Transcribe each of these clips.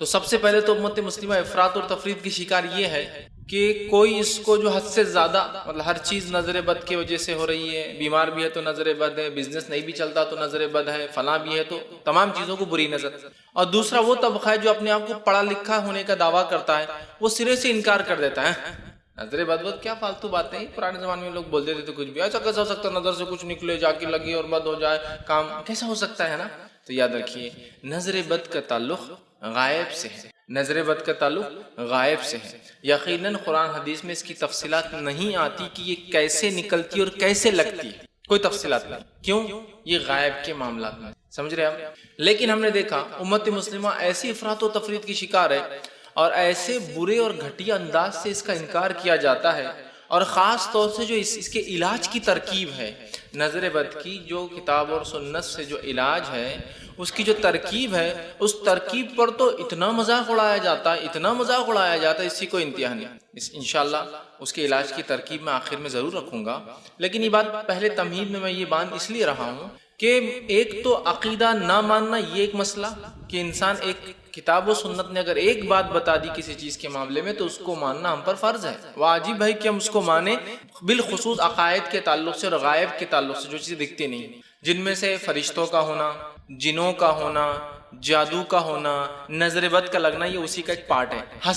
تو سب سے پہلے تو امت مسلمہ افراط اور تفریط کی شکار یہ ہے کہ کوئی اس کو جو حد سے زیادہ مطلب ہر چیز نظر بد کی وجہ سے ہو رہی ہے، بیمار بھی ہے تو نظر بد ہے، بزنس نہیں بھی چلتا تو نظر بد ہے، فلاں بھی ہے تو تمام چیزوں کو بری نظر۔ اور دوسرا وہ طبقہ ہے جو اپنے آپ کو پڑھا لکھا ہونے کا دعویٰ کرتا ہے، وہ سرے سے انکار کر دیتا ہے، نظر بد کیا فالتو باتیں ہیں، پرانے زمانے میں لوگ بولتے تھے تو کچھ بھی ایسا کیسا ہو سکتا ہے، نظر سے کچھ نکلے جا کے لگے اور بد ہو جائے، کام کیسا ہو سکتا ہے نا؟ تو یاد رکھیے نظر بد کا تعلق غائب سے ہے، نظر بد کا تعلق غائب سے ہے۔ یقیناً قرآن حدیث میں اس کی تفصیلات نہیں آتی کہ یہ کیسے نکلتی اور کیسے لگتی ہے، کوئی تفصیلات نہیں، کیوں؟ یہ غائب کے معاملات میں، سمجھ رہے آپ؟ لیکن ہم نے دیکھا امت مسلمہ ایسی افراط و تفریط کی شکار ہے اور ایسے برے اور گھٹیا انداز سے اس کا انکار کیا جاتا ہے، اور خاص طور سے جو اس کے علاج کی ترکیب ہے، نظر بد کی جو کتاب اور سنت سے جو علاج ہے اس کی جو ترکیب ہے، اس ترکیب پر تو اتنا مذاق اڑایا جاتا ہے، اتنا مذاق اڑایا جاتا ہے، اسی کو انتہا نہیں۔ انشاءاللہ اس کے علاج کی ترکیب میں آخر میں ضرور رکھوں گا، لیکن یہ بات پہلے تمہید میں یہ باندھ اس لیے رہا ہوں کہ ایک تو عقیدہ نہ ماننا یہ ایک مسئلہ کہ انسان ایک کتاب و سنت نے اگر ایک بات بتا دی کسی چیز کے معاملے میں تو اس کو ماننا ہم پر فرض ہے، واجب ہے کہ ہم اس کو مانیں، بالخصوص عقائد کے تعلق سے اور غائب کے تعلق سے جو چیزیں دکھتی نہیں، جن میں سے فرشتوں کا ہونا، جنوں کا ہونا، جادو کا ہونا، نظر بد کا لگنا، یہ اسی کا ایک پارٹ ہے۔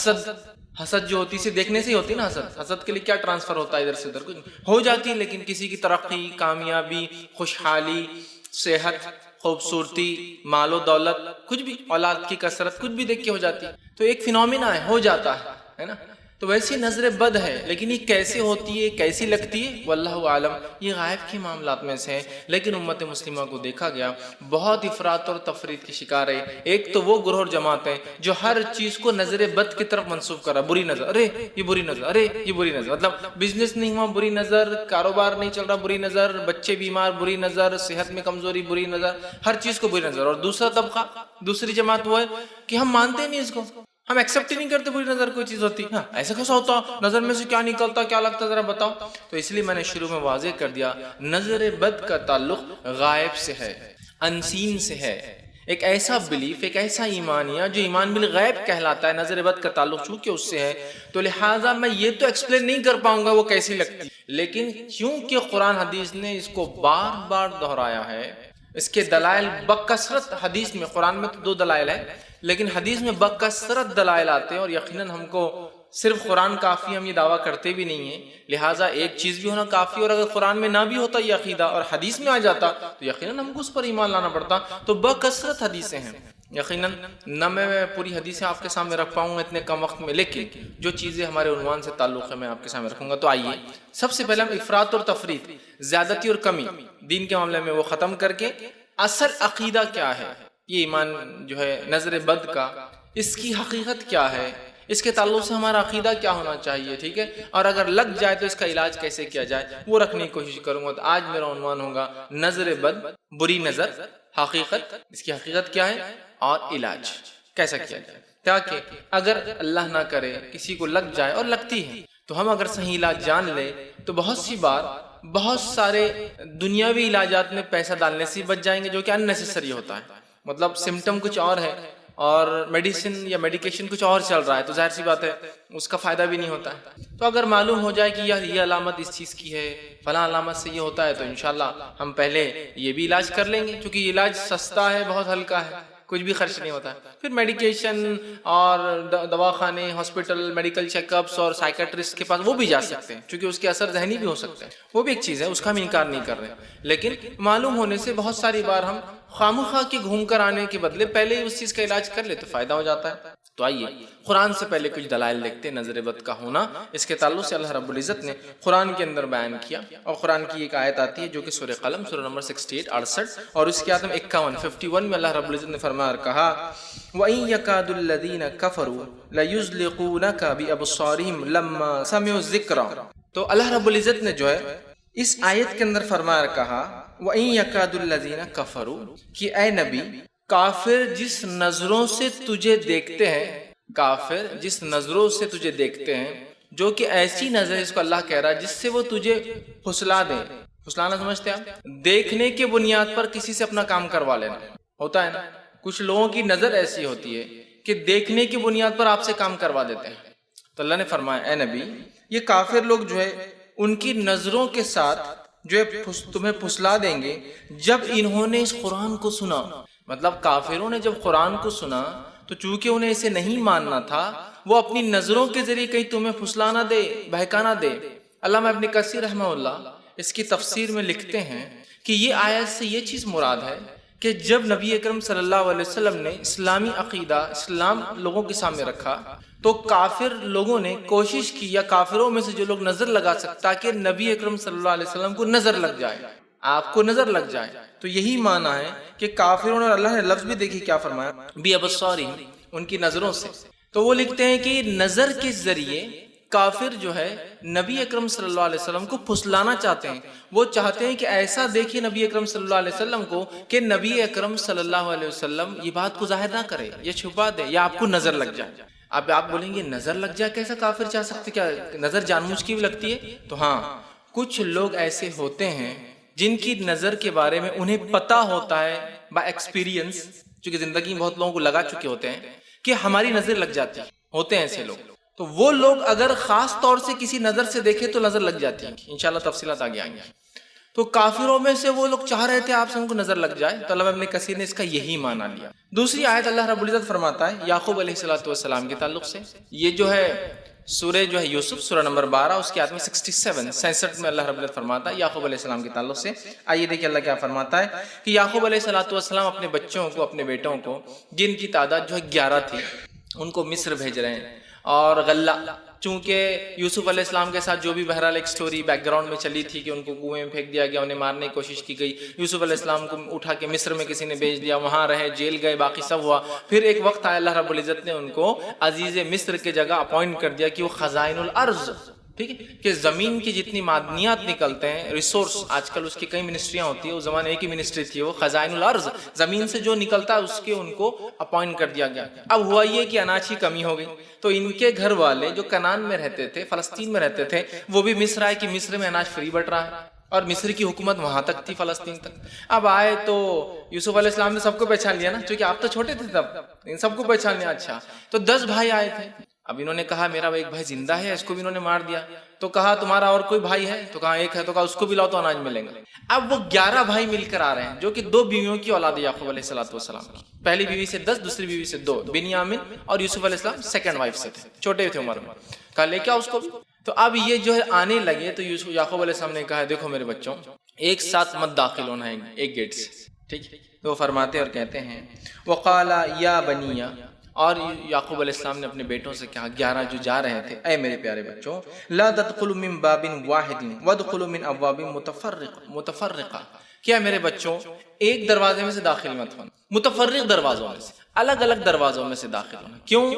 حسد جو ہوتی ہے دیکھنے سے ہی ہوتی ہے نا، حسد کے لیے کیا ٹرانسفر ہوتا ہے ادھر سے ادھر، کچھ ہو جاتی ہے، لیکن کسی کی ترقی، کامیابی، خوشحالی، صحت، خوبصورتی، مال و دولت، کچھ بھی، اولاد کی کثرت، کچھ بھی دیکھ کے ہو جاتی ہے، تو ایک فینومینا ہے، ہو جاتا ہے نا؟ تو ویسی نظر بد ہے، لیکن یہ کیسے ہوتی ہے، کیسی لگتی ہے، واللہ عالم، یہ غائب کے معاملات میں سے ہے۔ لیکن امت مسلمہ کو دیکھا گیا بہت افراط اور تفریط کی شکار ہے۔ ایک تو وہ گروہ اور جماعت ہے جو ہر چیز کو نظر بد کی طرف منسوب کرا، بری نظر، ارے یہ بری نظر، ارے یہ بری نظر، مطلب بزنس نہیں ہوا بری نظر، کاروبار نہیں چل رہا بری نظر، بچے بیمار بری نظر، صحت میں کمزوری بری نظر، ہر چیز کو بری نظر۔ اور دوسرا طبقہ، دوسری جماعت وہ ہے کہ ہم مانتے نہیں اس کو، ہم ایکسپٹ ہی نہیں کرتے بری نظر کوئی چیز ہوتی، ہاں ایسا کیسا ہوتا، نظر میں سے کیا نکلتا، کیا لگتا، ذرا بتاؤ۔ تو اس لیے میں نے شروع میں واضح کر دیا نظر بد کا تعلق غائب سے ہے، انسین سے ہے، ایک ایسا بلیف، ایک ایسا ایمانیہ جو ایمان بالغیب کہلاتا ہے، نظر بد کا تعلق چونکہ اس سے ہے، تو لہٰذا میں یہ تو ایکسپلین نہیں کر پاؤں گا وہ کیسی لگتی، لیکن چونکہ قرآن حدیث نے اس کو بار بار دہرایا ہے، اس کے دلائل بکثرت، حدیث میں، قرآن میں تو 2 دلائل ہے لیکن حدیث میں بکثرت دلائل آتے ہیں، اور یقیناً ہم کو صرف قرآن کافی، ہم یہ دعویٰ کرتے بھی نہیں ہیں، لہٰذا ایک چیز بھی ہونا کافی، اور اگر قرآن میں نہ بھی ہوتا یہ عقیدہ اور حدیث میں آ جاتا تو یقیناً ہم کو اس پر ایمان لانا پڑتا۔ تو بکثرت حدیثیں ہیں، یقیناً نہ میں پوری حدیثیں آپ کے سامنے رکھ پاؤں گا اتنے کم وقت میں، لیکن جو چیزیں ہمارے عنوان سے تعلق ہے میں آپ کے سامنے رکھوں گا۔ تو آئیے سب سے پہلے ہم افراط اور تفریط، زیادتی اور کمی دین کے معاملے میں وہ ختم کر کے اصل عقیدہ کیا ہے، یہ ایمان جو ہے نظر بد کا، اس کی حقیقت کیا ہے، اس کے تعلق سے ہمارا عقیدہ کیا ہونا چاہیے، ٹھیک ہے، اور اگر لگ جائے تو اس کا علاج کیسے کیا جائے وہ رکھنے کی کوشش کروں گا۔ تو آج میرا عنوان ہوگا نظر بد، بری نظر، حقیقت، اس کی حقیقت کیا ہے اور علاج کیسا کیا جائے، تاکہ اگر اللہ نہ کرے کسی کو لگ جائے، اور لگتی ہے، تو ہم اگر صحیح علاج جان لیں تو بہت سی بار بہت سارے دنیاوی علاجات میں پیسہ ڈالنے سے بچ جائیں گے، جو کہ اننیسیسری ہوتا ہے، مطلب سمٹم کچھ اور ہے اور میڈیسن یا میڈیکیشن کچھ اور چل رہا ہے، تو ظاہر سی بات ہے اس کا فائدہ بھی نہیں ہوتا ہے۔ تو اگر معلوم ہو جائے کہ یہ علامت اس چیز کی ہے، فلاں علامت سے یہ ہوتا ہے، تو انشاءاللہ ہم پہلے یہ بھی علاج کر لیں گے، کیونکہ یہ علاج سستا ہے، بہت ہلکا ہے، کچھ بھی خرچ نہیں ہوتا ہے۔ پھر میڈیکیشن اور دواخانے، ہاسپٹل، میڈیکل چیک اپس اور سائیکٹرسٹ کے پاس وہ بھی جا سکتے ہیں، چونکہ اس کے اثر ذہنی بھی ہو سکتے ہیں، وہ بھی ایک چیز ہے، اس کا ہم انکار نہیں کر رہے، لیکن معلوم ہونے سے بہت ساری بار ہم خواہ کے گھوم کر آنے کے بدلے پہلے ہی اس چیز کا علاج کر لے تو فائدہ ہو جاتا ہے۔ تو آئیے قرآن سے پہلے کچھ دلائل دیکھتے ہیں نظر بد کا ہونا، اس کے تعلق سے اللہ رب العزت نے قرآن کے اندر بیان کیا، اور قرآن کی ایک آیت آتی ہے جو کہ سورہ قلم، سورہ نمبر 68 68 اور اس کی آیت 51 میں اللہ رب العزت نے فرمایا اور کہا وَإِن يَكَادُ الَّذِينَ كَفَرُوا لَيُزْلِقُونَكَ بِأَبْصَارِهِمْ لَمَّا سَمِعُوا الذِّكْرَ۔ تو اللہ رب العزت نے جو ہے اس آیت کے اندر فرمایا اور کہا وَإِن يَكَادُ الَّذِينَ كَفَرُوا، کہ اے نبی کافر جس نظروں سے تجھے دیکھتے ہیں، کافر جس نظروں سے تجھے دیکھتے ہیں، جو کہ ایسی نظر، اس کو اللہ کہہ رہا ہے جس سے وہ تجھے پھسلا دیں، پھسلانا سمجھتے ہیں آپ، دیکھنے کے بنیاد پر کسی سے اپنا کام کروا لینا، ہوتا ہے نا، کچھ لوگوں کی نظر ایسی ہوتی ہے کہ دیکھنے کی بنیاد پر آپ سے کام کروا دیتے ہیں۔ تو اللہ نے فرمایا اے نبی یہ کافر لوگ جو ہے ان کی نظروں کے ساتھ جو ہے تمہیں پھسلا دیں گے جب انہوں نے اس قرآن کو سنا۔ مطلب کافروں نے جب قرآن کو سنا تو چونکہ انہیں اسے نہیں ماننا تھا، وہ اپنی نظروں کے ذریعے کہیں تمہیں پھسلانا دے، بہکانا دے۔ علامہ ابن کثیر رحمہ اللہ اس کی تفسیر میں لکھتے ہیں کہ یہ آیت سے یہ چیز مراد ہے کہ جب نبی اکرم صلی اللہ علیہ وسلم نے اسلامی عقیدہ، اسلام لوگوں کے سامنے رکھا تو کافر لوگوں نے کوشش کی، یا کافروں میں سے جو لوگ نظر لگا سکتا کہ نبی اکرم صلی اللہ علیہ وسلم کو نظر لگ جائے، آپ کو نظر لگ جائے۔ تو یہی معنی ہے کہ کافروں نے، اللہ نے لفظ بھی دیکھی کیا فرمایا، بی ابصارہم، ان کی نظروں سے۔ تو وہ لکھتے ہیں کہ نظر کے ذریعے کافر جو ہے نبی اکرم صلی اللہ علیہ وسلم کو پھسلانا چاہتے ہیں۔ وہ چاہتے ہیں کہ ایسا دیکھیں نبی اکرم صلی اللہ علیہ وسلم کو کہ نبی اکرم صلی اللہ علیہ وسلم یہ بات کو ظاہر نہ کرے، یہ چھپا دے، یا آپ کو نظر لگ جائے۔ اب آپ بولیں گے نظر لگ جائے کیسا کافر چاہ سکتے، کیا نظر جان بوجھ کی بھی لگتی ہے؟ تو ہاں، کچھ لوگ ایسے ہوتے ہیں جن کی نظر کے بارے میں انہیں پتا ہوتا ہے بائی ایکسپیرینس، چونکہ زندگی میں بہت لوگوں کو لگا چکے ہوتے ہیں کہ ہماری نظر لگ جاتی ہے، ہوتے ہیں ایسے لوگ۔ تو وہ لوگ اگر خاص طور سے کسی نظر سے دیکھے تو نظر لگ جاتی ہے، انشاءاللہ تفصیلات آگے آئیں گے۔ تو کافروں میں سے وہ لوگ چاہ رہے تھے آپ سے ان کو نظر لگ جائے، تو علامہ ابن کثیر نے اس کا یہی معنی لیا۔ دوسری آیت اللہ رب العزت فرماتا ہے یعقوب علیہ السلام کے تعلق سے، یہ جو ہے سورہ جو ہے یوسف، سورہ نمبر 12 اس کی آیت میں 67 میں اللہ رب العزت فرماتا ہے یعقوب علیہ السلام کے تعلق سے۔ آئیے دیکھیں اللہ کیا فرماتا ہے کہ یعقوب علیہ السلام اپنے بچوں کو، اپنے بیٹوں کو، جن کی تعداد جو ہے 11 تھی، ان کو مصر بھیج رہے ہیں۔ اور غلہ، چونکہ یوسف علیہ السلام کے ساتھ جو بھی بہرحال ایک سٹوری بیک گراؤنڈ میں چلی تھی کہ ان کو کنویں میں پھینک دیا گیا، انہیں مارنے کی کوشش کی گئی، یوسف علیہ السلام کو اٹھا کے مصر میں کسی نے بھیج دیا، وہاں رہے، جیل گئے، باقی سب ہوا۔ پھر ایک وقت آیا اللہ رب العزت نے ان کو عزیز مصر کے جگہ اپوائنٹ کر دیا کہ وہ خزائن الارض، ٹھیک ہے، کہ زمین کی جتنی معدنیات نکلتے ہیں، ریسورس، آج کل اس کی کئی منسٹریاں ہوتی ہیں، اس زمانے ایک ہی منسٹری تھی، وہ خزائن الارض، زمین سے جو نکلتا ہے اس کے ان کو اپوائنٹ کر دیا گیا۔ اب ہوا یہ کہ اناج کی کمی ہو گئی، تو ان کے گھر والے جو کنعان میں رہتے تھے، فلسطین میں رہتے تھے، وہ بھی مصر آئے کہ مصر میں اناج فری بٹ رہا ہے، اور مصر کی حکومت وہاں تک تھی، فلسطین تک۔ اب آئے تو یوسف علیہ السلام نے سب کو پہچان لیا نا، چونکہ آپ تو چھوٹے تھے تب، ان سب کو پہچان لیا۔ اچھا، تو 10 بھائی آئے تھے، اب انہوں نے کہا میرا ایک بھائی زندہ ہے، اس کو بھی انہوں نے مار دیا۔ تو کہا تمہارا اور کوئی بھائی ہے؟ تو کہا ایک ہے، تو کہا اس کو بھی لاؤ تو اناج ملے گا۔ اب وہ 11 بھائی مل کر آ رہے ہیں، جو کہ 2 بیویوں کی اولاد یعقوب علیہ السلام کی، پہلی بیوی سے 10، دوسری بیوی سے 2، بنیامین اور یوسف علیہ السلام سیکنڈ وائف سے تھے، چھوٹے تھے عمر میں۔ کہا لے کیا اس کو بھی۔ تو اب یہ جو ہے آنے لگے تو یعقوب علیہ السلام نے کہا دیکھو میرے بچوں، ایک ساتھ مت داخل ہونا ہے ایک گیٹ سے، ٹھیک ہے؟ تو وہ فرماتے اور کہتے ہیں وقال یا بنیا، اور یعقوب علیہ السلام نے اپنے بیٹوں سے کہا، 11 جو جا رہے تھے، اے میرے پیارے بچوں، لا تدخلوا من باب واحد وادخلوا من ابواب متفرقہ، کیا میرے بچوں ایک دروازے میں سے داخل مت ہونا، متفرق دروازوں میں سے، الگ الگ دروازوں میں سے داخل ہونا۔ کیوں؟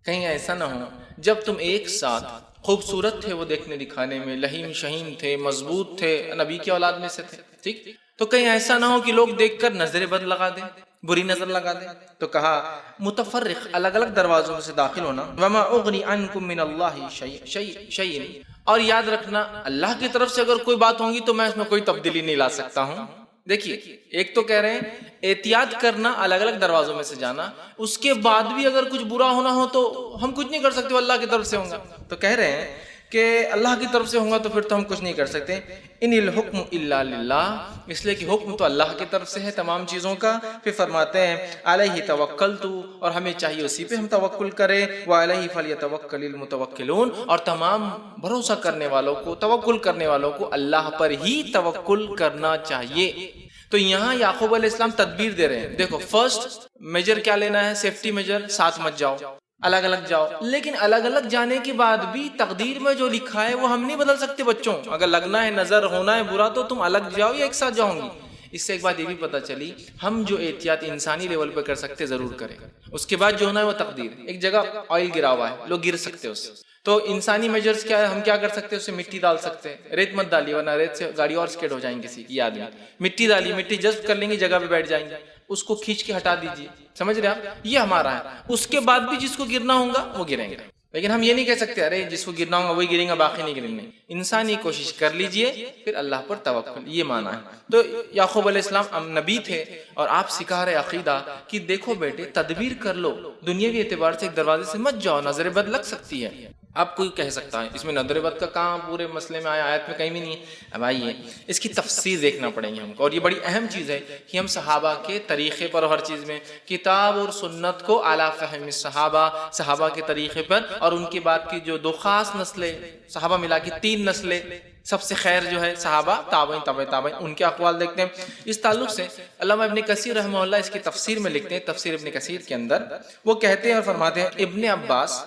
کہیں ایسا نہ ہو جب تم ایک ساتھ، خوبصورت تھے وہ دیکھنے دکھانے میں، لہیم شہیم تھے، مضبوط تھے، نبی کی اولاد میں سے تھے، ٹھیک، تو کہیں ایسا نہ ہو کہ لوگ دیکھ کر نظر بد لگا دیں، بری نظر لگا دیں۔ تو کہا متفرق، الگ الگ دروازوں سے داخل ہونا۔ وما اغنی عنکم من اللہ شیء، اور یاد رکھنا اللہ کی طرف سے اگر کوئی بات ہوگی تو میں اس میں کوئی تبدیلی نہیں لا سکتا ہوں۔ دیکھیے، ایک تو کہہ رہے ہیں احتیاط کرنا، الگ الگ دروازوں میں سے جانا، اس کے بعد بھی اگر کچھ برا ہونا ہو تو ہم کچھ نہیں کر سکتے، وہ اللہ کی طرف سے ہوگا۔ تو کہہ رہے ہیں کہ اللہ کی طرف سے ہوگا تو پھر تو ہم کچھ نہیں کر سکتے۔ ان الحکم الا للہ، اس لیے کہ حکم تو اللہ کی طرف سے ہے تمام چیزوں کا۔ پھر فرماتے ہیں علیہ توکلت، اور ہمیں چاہیے اسی پہ ہم توکل کریں، وعلیہ فلیتوکل المتوکلون، اور تمام بھروسہ کرنے والوں کو، توکل کرنے والوں کو اللہ پر ہی توکل کرنا چاہیے۔ تو یہاں یعقوب علیہ السلام تدبیر دے رہے ہیں، دیکھو فرسٹ میجر کیا لینا ہے، سیفٹی میجر، ساتھ مت جاؤ، الگ الگ جاؤ۔ لیکن الگ الگ جانے کے بعد بھی تقدیر میں جو لکھا ہے وہ ہم نہیں بدل سکتے بچوں، اگر لگنا ہے نظر ہونا ہے برا تو تم الگ جاؤ یا ایک ساتھ جاؤں گی۔ اس سے ایک بات یہ بھی پتہ چلی، ہم جو احتیاط انسانی لیول پہ کر سکتے ضرور کریں، اس کے بعد جو ہونا ہے وہ تقدیر۔ ایک جگہ آئل گرا ہوا ہے، لوگ گر سکتے اس سے، تو انسانی میجرز کیا ہے، ہم کیا کر سکتے ہیں، اس سے مٹی ڈال سکتے ہیں، ریت مت ڈالیے ورنہ ریت سے گاڑی اور اسکیڈ ہو جائیں گے کسی کی، یاد میں مٹی ڈالیے، مٹی جذب کر لیں گے، جگہ پہ بیٹھ جائیں گے، اس کو کھینچ کے ہٹا دیجیے، سمجھ رہے آپ، یہ ہمارا ہے۔ اس کے بعد بھی جس کو گرنا ہوگا وہ گریں گے۔ لیکن ہم یہ نہیں کہہ سکتے ارے جس کو گرنا ہوگا وہی گریں گا باقی نہیں گریں گے. انسانی کوشش کر لیجئے پھر اللہ پر توکل، یہ معنی ہے. تو یعقوب علیہ السلام نبی تھے اور آپ سکھا رہے عقیدہ کہ دیکھو بیٹے تدبیر کر لو، دنیاوی اعتبار سے ایک دروازے سے مت جاؤ، نظر بد لگ سکتی ہے. اب کوئی کہہ سکتا ہے اس میں نظر بد کا کام پورے مسئلے میں آیا، آیت میں کہیں بھی نہیں ہے. اب آئیے اس کی تفسیر دیکھنا پڑیں گے ہم کو، اور یہ بڑی اہم چیز ہے کہ ہم صحابہ کے طریقے پر ہر چیز میں کتاب اور سنت کو اعلیٰ فہم صحابہ کے طریقے پر، اور ان کے بعد کی جو دو خاص نسلیں صحابہ ملا کے 3 نسلیں، سب سے خیر جو ہے صحابہ، تابعین تبع تابعین، ان کے اقوال دیکھتے ہیں. اس تعلق سے علامہ ابن کثیر رحمہ اللہ اس کی تفسیر میں لکھتے ہیں، تفسیر ابن کثیر کے اندر وہ کہتے ہیں اور فرماتے ہیں ابن عباس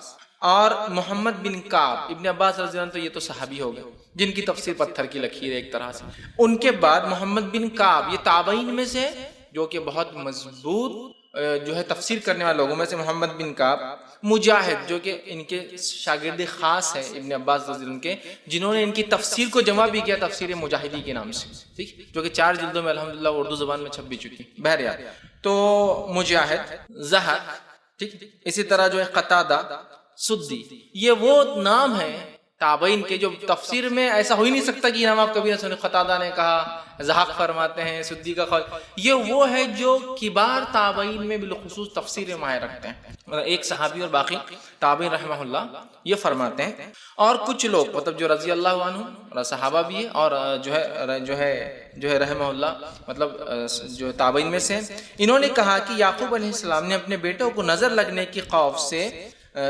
اور محمد بن کعب، ابن عباس رضی اللہ عنہ تو یہ تو صحابی ہو گئے جن کی تفسیر پتھر کی لکیر ہے ایک طرح سے. ان کے بعد محمد بن کعب یہ تابعین میں سے جو کہ بہت مضبوط جو ہے تفسیر کرنے والے لوگوں میں سے محمد بن کعب. مجاہد جو کہ ان کے شاگرد خاص ہے ابن عباس رضی اللہ عنہ کے، جنہوں نے ان کی تفسیر کو جمع بھی کیا تفسیر مجاہدی کے نام سے، ٹھیک، جو کہ 4 جلدوں میں الحمدللہ اردو زبان میں چھپ بھی چکی. بہرحال تو مجاہد، زہر، ٹھیک، اسی طرح جو ہے قتادہ، سدی، یہ وہ نام ہے تابعین کے جو تفسیر میں ایسا ہو ہی نہیں سکتا کہ نام آپ کبھی نہ سنے. قتادہ نے کہا، زحاق فرماتے ہیں، سدی کا قول، یہ وہ ہے جو کبار تابعین میں بالخصوص تفسیر میں ماہر رکھتے ہیں، ایک صحابی اور باقی تابعین رحمہ اللہ یہ فرماتے ہیں. اور کچھ لوگ مطلب جو رضی اللہ عنہ اور صحابہ بھی ہے اور جو ہے رحمہ اللہ مطلب جو تابعین میں سے، انہوں نے کہا کہ یعقوب علیہ السلام نے اپنے بیٹوں کو نظر لگنے کی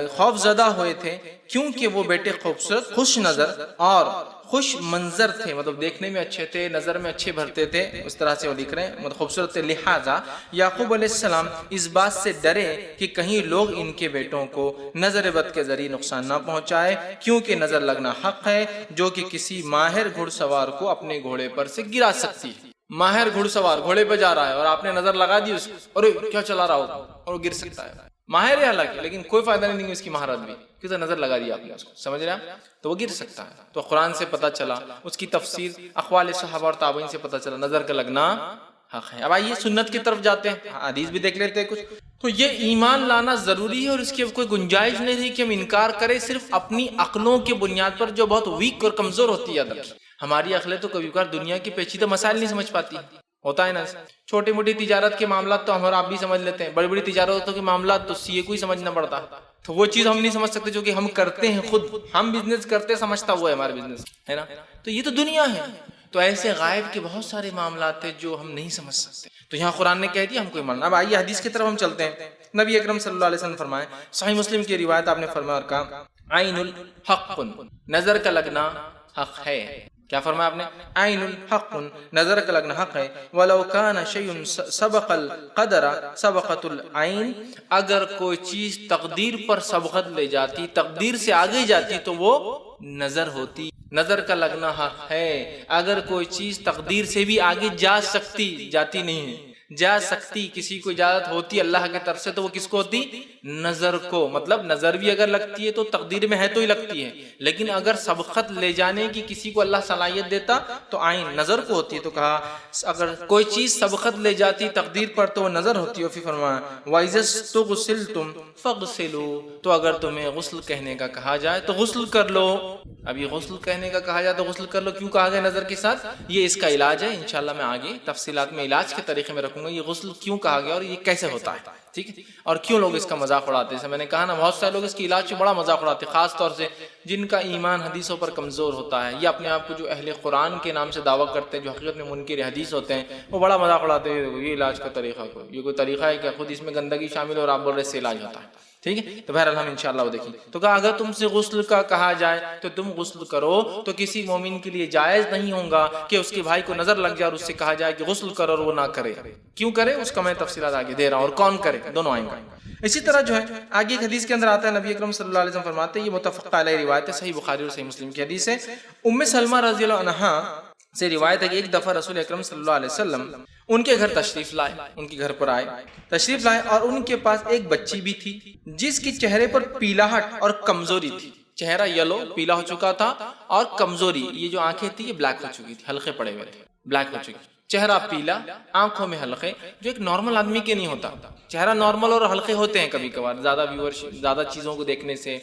خوف زدہ ہوئے تھے کیونکہ وہ بیٹے خوبصورت، خوش نظر اور خوش منظر تھے، مطلب دیکھنے میں اچھے تھے، نظر میں اچھے بھرتے تھے، اس طرح سے وہ لکھ رہے ہیں، مطلب خوبصورت تھے. لہٰذا یعقوب علیہ السلام اس بات سے ڈرے کہ کہیں لوگ ان کے بیٹوں کو نظر بد کے ذریعے نقصان نہ پہنچائے، کیونکہ نظر لگنا حق ہے جو کہ کسی ماہر گھڑ سوار کو اپنے گھوڑے پر سے گرا سکتی ہے. ماہر گھڑ سوار گھوڑے پہ جا رہا ہے اور آپ نے نظر لگا دی اس کو، ارے کیا چلا رہا ہوگا، اور وہ گر سکتا ہے. ماہر ہے حالانکہ، لیکن کوئی فائدہ نہیں دیں گے اس کی مہارت بھی، کیونکہ نظر لگا دیا آپ نے اس کو، سمجھ رہے ہیں، تو وہ گر سکتا ہے. تو قرآن سے پتہ چلا، اس کی تفسیر اقوال صحابہ اور تابعین سے پتہ چلا نظر کا لگنا حق ہے. اب آئیے سنت کی طرف جاتے ہیں، حدیث بھی دیکھ لیتے ہیں کچھ. تو یہ ایمان لانا ضروری ہے اور اس کی کوئی گنجائش نہیں ہے کہ ہم انکار کریں صرف اپنی عقلوں کی بنیاد پر جو بہت ویک اور کمزور ہوتی ہے. عقل ہماری عقلیں تو کبھی کبھار دنیا کی پیچیدہ مسائل نہیں سمجھ پاتی، ہوتا ہے نا. چھوٹی موٹی تجارت کے معاملات تو ہم اور آپ بھی سمجھ لیتے ہیں، بڑی بڑی تجارتوں کے معاملات تو CA کو ہی سمجھنا پڑتا ہے. تو وہ چیز ہم نہیں سمجھ سکتے جو کہ ہم کرتے ہیں، خود ہم بزنس کرتے سمجھتا وہ ہے ہمارا بزنس، ہے نا. تو یہ تو دنیا ہے. تو ایسے غائب کے بہت سارے معاملات ہیں جو ہم نہیں سمجھ سکتے. تو یہاں قرآن نے کہہ دیا ہم کوئی ماننا. اب آئیے حدیث کی طرف ہم چلتے ہیں. نبی اکرم صلی اللہ علیہ وسلم فرمائے، صحیح مسلم کی روایت آپ نے فرمایا اور کہا عین الحق، نظر کا لگنا حق ہے. کیا فرمایا آپ نے؟ عین الحق، نظر کا لگنا حق ہے. ولو کان شیء سبق القدر سبقت العین، اگر کوئی چیز تقدیر پر سبقت لے جاتی، تقدیر سے آگے جاتی تو وہ نظر ہوتی. نظر کا لگنا حق ہے. اگر کوئی چیز تقدیر سے بھی آگے جا سکتی، جاتی نہیں ہے، جا سکتی، کسی کو اجازت ہوتی اللہ کی طرف سے، تو وہ کس کو ہوتی؟ نظر کو. مطلب نظر بھی اگر لگتی ہے تو تقدیر میں ہے تو ہی لگتی ہے، لیکن اگر سبقت لے جانے کی کسی کو اللہ صلاحیت دیتا تو عین نظر کو ہوتی ہے. تو کہا اگر کوئی چیز سبقت لے جاتی تقدیر پر تو وہ نظر ہوتی ہے. پھر فرمایا وَإِذَا اسْتُغْسِلْتُمْ فَاغْسِلُوا، تو اگر تمہیں غسل کہنے کا کہا جائے تو غسل کر لو. اب یہ غسل کہنے کا کہا جائے تو غسل کر لو کیوں کہا گیا نظر کے ساتھ؟ یہ اس کا علاج ہے، انشاءاللہ میں آگے تفصیلات میں علاج کے طریقے میں رکھوں گا یہ غسل کیوں کہا گیا اور یہ کیسے ہوتا ہے، ٹھیک ہے، اور کیوں لوگ اس کا مذاق اڑاتے ہیں. میں نے کہا نا بہت سارے لوگ اس کی علاج سے بڑا مذاق اڑاتے ہیں، خاص طور سے جن کا ایمان حدیثوں پر کمزور ہوتا ہے یا اپنے آپ کو جو اہل قرآن کے نام سے دعویٰ کرتے ہیں جو حقیقت میں منکر حدیث ہوتے ہیں، وہ بڑا مذاق اڑاتے ہیں. یہ علاج کا طریقہ یہ کوئی طریقہ ہے کہ خود اس میں گندگی شامل ہے اور آپ بول رہے اس سے علاج ہوتا ہے، ٹھیک ہے. تو بہرحال ہم انشاءاللہ وہ دیکھیں. تو کہا اگر تم سے غسل کا کہا جائے تو تم غسل کرو. تو کسی مومن کے لیے جائز نہیں ہوگا کہ اس کے بھائی کو نظر لگ جائے اور اس سے کہا جائے کہ غسل کرو اور وہ نہ کرے. کیوں کرے اس کا میں تفصیلات آگے دے رہا ہوں، اور کون کرے دونوں آئیں گے. اسی طرح جو ہے آگے ایک حدیث کے اندر آتا ہے، نبی اکرم صلی اللہ علیہ وسلم فرماتے ہیں، یہ متفق علیہ روایت ہے، صحیح بخاری اور صحیح مسلم کی حدیث ہے. ام سلمہ رضی اللہ عنہا سے روایت ہے کہ ایک دفعہ رسول اکرم صلی اللہ علیہ وسلم ان کے گھر تشریف لائے، ان کے گھر پر آئے تشریف لائے، اور ان کے پاس ایک بچی بھی تھی جس کے چہرے پر پیلاہٹ اور کمزوری تھی. چہرہ یلو پیلا ہو چکا تھا اور کمزوری، یہ جو آنکھیں تھی یہ بلیک ہو چکی تھی، حلقے پڑے ہوئے تھے، بلیک ہو چکی. چہرہ پیلا، آنکھوں میں حلقے، جو ایک نارمل آدمی کے نہیں ہوتا. چہرہ نارمل اور حلقے ہوتے ہیں کبھی کبھار زیادہ چیزوں کو دیکھنے سے،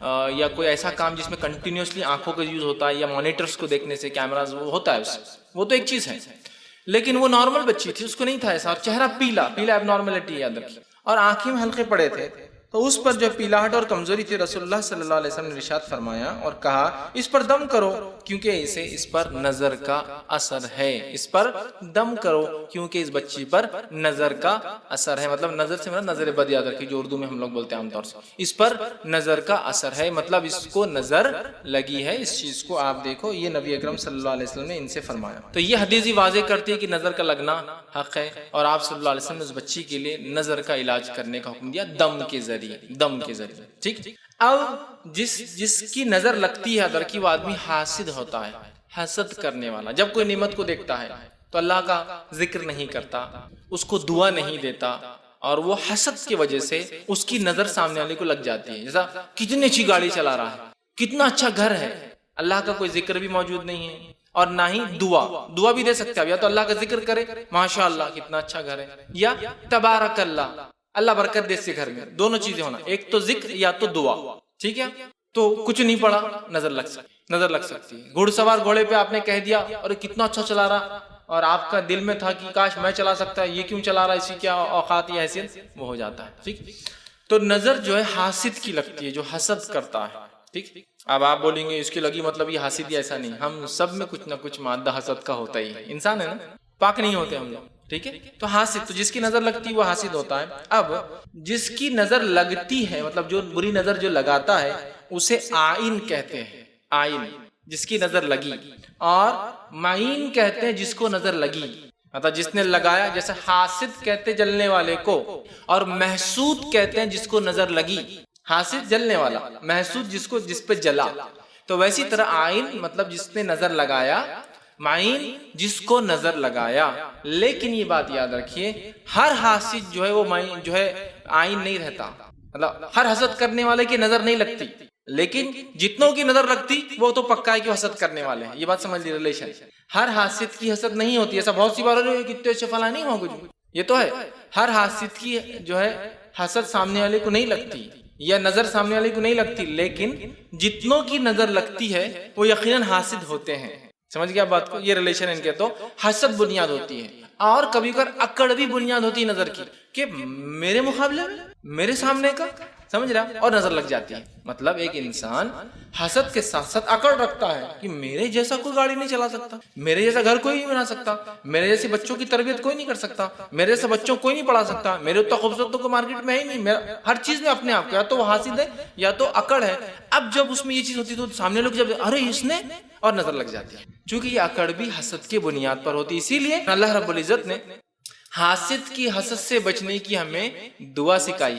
یا کوئی ایسا کام جس میں کنٹینیوسلی آنکھوں کا یوز ہوتا ہے یا مانیٹرز کو دیکھنے سے کیمراز وہ ہوتا ہے اس سے، وہ تو ایک چیز ہے، لیکن وہ نارمل بچی تھی، اس کو نہیں تھا ایسا، اور چہرہ پیلا ایب نارملٹی یاد رکھیے، اور آنکھیں میں حلقے پڑے تھے، تو اس پر جو پیلاہٹ اور کمزوری تھی رسول اللہ صلی اللہ علیہ وسلم نے ارشاد فرمایا اور کہا اس پر دم کرو کیونکہ اس پر نظر کا اثر ہے، اس پر دم کرو کیونکہ اس بچی پر نظر کا اثر ہے، مطلب نظر سے نظر بد یاد رکھیے جو اردو میں ہم لوگ بولتے ہیں عام طور سے، اس پر نظر کا اثر ہے، مطلب اس کو نظر لگی ہے، اس چیز کو آپ دیکھو، یہ نبی اکرم صلی اللہ علیہ وسلم نے ان سے فرمایا۔ تو یہ حدیث واضح کرتی ہے کہ نظر کا لگنا حق ہے، اور آپ صلی اللہ علیہ وسلم نے اس بچی کے لیے نظر کا علاج کرنے کا حکم دیا دم کے ذریعے، ٹھیک۔ اب جس کی نظر لگتی ہے ادھر کی، وہ آدمی حاسد ہوتا ہے، حسد کرنے والا، جب کوئی نعمت کو دیکھتا ہے تو اللہ کا ذکر نہیں کرتا، اس کو دعا نہیں دیتا، اور وہ حسد کی وجہ سے اس کی نظر سامنے والے کو لگ جاتی ہے، جیسا کتنی اچھی گاڑی چلا رہا ہے، کتنا اچھا گھر ہے، اللہ کا کوئی ذکر بھی موجود نہیں ہے، اور نہ ہی دعا بھی دے سکتے ہیں، یا تو اللہ کا ذکر کرے ماشاء اللہ کتنا اچھا گھر ہے، یا تبارک اللہ برکت دے اس کے گھر میں، دونوں چیزیں ہونا، ایک تو ذکر یا تو دعا، ٹھیک ہے۔ تو کچھ نہیں پڑا، نظر لگ سکتی ہے، گھڑ سوار گھوڑے پہ آپ نے کہہ دیا اور کتنا اچھا چلا رہا، اور آپ کا دل میں تھا کہ کاش میں چلا سکتا، یہ کیوں چلا رہا، اسی کیا اوقات یا حیثیت، وہ ہو جاتا ہے، ٹھیک۔ تو نظر جو ہے حاسد کی لگتی ہے، جو حسد کرتا ہے، ٹھیک۔ اب آپ بولیں گے اس کی لگی مطلب یہ حاسد، ایسا نہیں، ہم سب میں کچھ نہ کچھ مادہ حسد کا ہوتا ہی ہے، انسان ہے نا، پاک نہیں ہوتے ہم لوگ، ٹھیک ہے۔ تو حاسد، تو جس کی نظر لگتی ہے وہ حاسد ہوتا ہے۔ اب جس کی نظر لگتی ہے، مطلب جو بری نظر جو لگاتا ہے اسے عائن کہتے ہیں، عائن جس کی نظر لگی، اور معین کہتے ہیں جس کو نظر لگی، مطلب جس نے لگایا، جیسے حاسد کہتے جلنے والے کو، اور محسود کہتے ہیں جس کو نظر لگی، حاسد جلنے والا، محسود جس پہ جلا، تو ویسی طرح عائن مطلب جس نے نظر لگایا، معین جس کو نظر لگایا۔ لیکن یہ بات یاد رکھیے ہر حاسد جو ہے وہ معین جو ہے عائن نہیں رہتا، مطلب ہر حسد کرنے والے کی نظر نہیں لگتی، لیکن جتنوں کی نظر لگتی وہ تو پکا ہے کہ حسد کرنے والے ہیں، یہ بات سمجھ لی، ریلیشن۔ ہر حاسد کی حسد نہیں ہوتی، ایسا بہت سی بار ہو کتنے اچھے فلاں نہیں ہو کچھ، یہ تو ہے ہر حاسد کی جو ہے حسد سامنے والے کو نہیں لگتی، یا نظر سامنے والے کو نہیں لگتی، لیکن جتنوں کی نظر لگتی ہے وہ یقیناً حاسد ہوتے ہیں، سمجھ گیا بات کو، یہ ریلیشن ان کے۔ تو حسد بنیاد ہوتی ہے، اور کبھی کبھار اکڑ بھی بنیاد ہوتی ہے نظر کی، کہ میرے مقابلے میں میرے سامنے کا، سمجھ رہا، اور نظر لگ جاتی ہے۔ مطلب ایک انسان حسد کے ساتھ ساتھ اکڑ رکھتا ہے کہ میرے جیسا کوئی گاڑی نہیں چلا سکتا، میرے جیسا گھر کوئی نہیں بنا سکتا، میرے جیسے بچوں کی تربیت کوئی نہیں کر سکتا، میرے جیسے بچوں کوئی نہیں پڑھا سکتا، میرے اتنا خوبصورت تو کوئی مارکیٹ میں ہے ہی نہیں، ہر چیز میں اپنے آپ کو، یا تو وہ حاسد ہے یا تو اکڑ ہے۔ اب جب اس میں یہ چیز ہوتی تو سامنے لوگ جب ارے اس نے، اور نظر لگ جاتی ہے، چونکہ یہ اکڑ بھی حسد کی بنیاد پر ہوتی، اسی لیے اللہ رب العزت نے حاسد کی حسد سے بچنے کی ہمیں دعا سکھائی،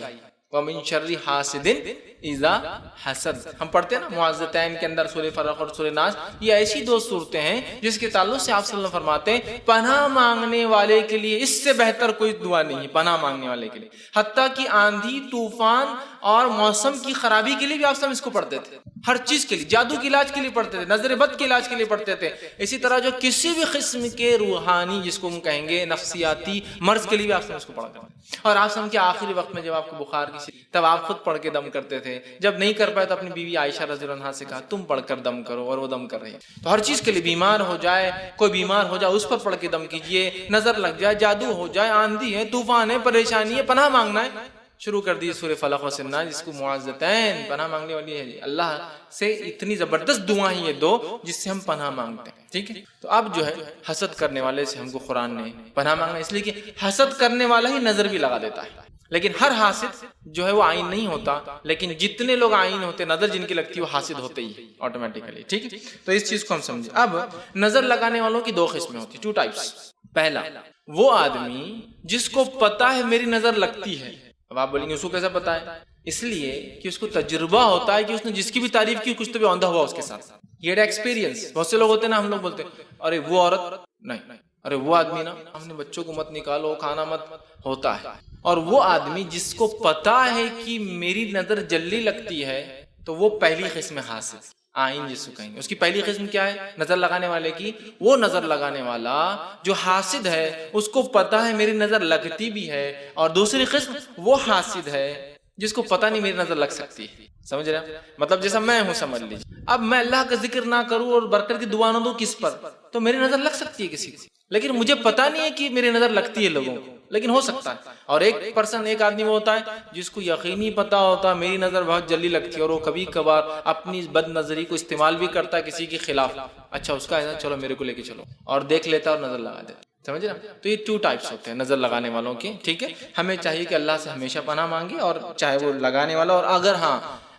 وَمِن شَرِّ حَاسِدٍ اِذَا حَسَد، ہم پڑھتے ہیں نا معوذتین کے اندر سورہ فلق اور سورہ ناس، یہ ایسی دو صورتیں ہیں جس کے تعلق سے آپ صلی اللہ علیہ وسلم فرماتے ہیں پناہ مانگنے والے کے لیے اس سے بہتر کوئی دعا نہیں ہے، پناہ مانگنے والے کے لیے، حتیٰ کہ آندھی طوفان اور موسم کی خرابی کے لیے بھی آپ صلی اللہ علیہ وسلم اس کو پڑھتے تھے، ہر چیز کے لیے، جادو کے علاج کے لیے پڑھتے تھے، نظر بد کے علاج کے لیے پڑھتے تھے، اسی طرح جو کسی بھی قسم کے روحانی جس کو ہم کہیں گے نفسیاتی مرض کے لیے بھی آپ صلی اللہ علیہ وسلم اس کو پڑھتے تھے۔ اور آپ صلی اللہ علیہ وسلم کے آخری وقت میں جب آپ کو بخار کی تب آپ خود پڑھ کے دم کرتے تھے، جب نہیں کر پائے تو اپنی بیوی عائشہ رضی اللہ عنہا سے کہا تم پڑھ کر دم کرو، اور وہ دم کر رہی ہے۔ تو ہر چیز کے لیے، بیمار ہو جائے، کوئی بیمار ہو جائے اس پر پڑھ کے دم کیجئے، نظر لگ جائے، جادو ہو جائے، آندھی ہے، طوفان ہے، پریشانی ہے، پناہ مانگنا ہے، شروع کر دی سورہ فلق و ناس، جس کو معوذتین پناہ مانگنے والی ہے، اللہ سے اتنی زبردست دعا ہیں یہ دو جس سے ہم پناہ مانگتے ہیں، ٹھیک ہے۔ تو اب جو ہے حسد کرنے والے سے ہم کو قرآن نے پناہ مانگنا، اس لیے کہ حسد کرنے والا ہی نظر بھی لگا دیتا ہے، لیکن ہر حاسد جو ہے وہ عائن نہیں ہوتا، لیکن جتنے لوگ عائن ہوتے، نظر جن کی لگتی ہے وہ حاسد ہوتے ہی آٹومیٹیکلی، ٹھیک ہے۔ تو اس چیز کو ہم سمجھیں۔ اب نظر لگانے والوں کی دو قسمیں ہوتی، 2 ٹائپس۔ پہلا وہ آدمی جس کو پتا ہے میری نظر لگتی ہے، اب آپ بولیں گے اس کو کیسا پتا ہے؟ اس لیے کہ اس کو تجربہ ہوتا ہے کہ اس نے جس کی بھی تعریف کی کچھ تو بھی آندھا ہوا اس کے ساتھ، یہ ایکسپیرینس۔ بہت سے لوگ ہوتے ہیں نا، ہم لوگ بولتے ہیں ارے وہ عورت نہیں، ارے وہ آدمی نا، ہم نے بچوں کو مت نکالو، کھانا مت، ہوتا ہے۔ اور وہ آدمی جس کو پتا ہے کہ میری نظر جلدی لگتی ہے، تو وہ پہلی قسم حاسد، عائن جس کو کہیں گے۔ اس کی پہلی قسم کیا ہے نظر لگانے والے کی؟ وہ نظر لگانے والا جو حاسد ہے، اس کو پتا ہے میری نظر لگتی بھی ہے، اور دوسری قسم وہ حاسد ہے جس کو پتہ نہیں میری نظر لگ سکتی ہے. سمجھ رہے ہیں؟ مطلب جیسا میں ہوں سمجھ لیجیے. اب میں اللہ کا ذکر نہ کروں اور برکت کی دعا نہ دوں کس پر، تو میری نظر لگ سکتی ہے کسی کو، لیکن مجھے پتہ نہیں ہے کہ میری نظر لگتی ہے لوگوں کو، لیکن ہو سکتا ہے. اور ایک آدمی وہ ہوتا ہے جس کو یقینی پتہ ہوتا ہے میری نظر بہت جلدی لگتی ہے، اور وہ کبھی کبھار اپنی بد نظری کو استعمال بھی کرتا ہے کسی کے خلاف. اچھا اس کا ہے نا، چلو میرے کو لے کے چلو، اور دیکھ لیتا اور نظر لگا دیتا. سمجھ رہے ہیں؟ تو یہ 2 ٹائپس ہوتے ہیں نظر لگانے والوں کے. ٹھیک ہے، ہمیں چاہیے کہ اللہ سے ہمیشہ پناہ مانگے، اور چاہے وہ لگانے والا، اور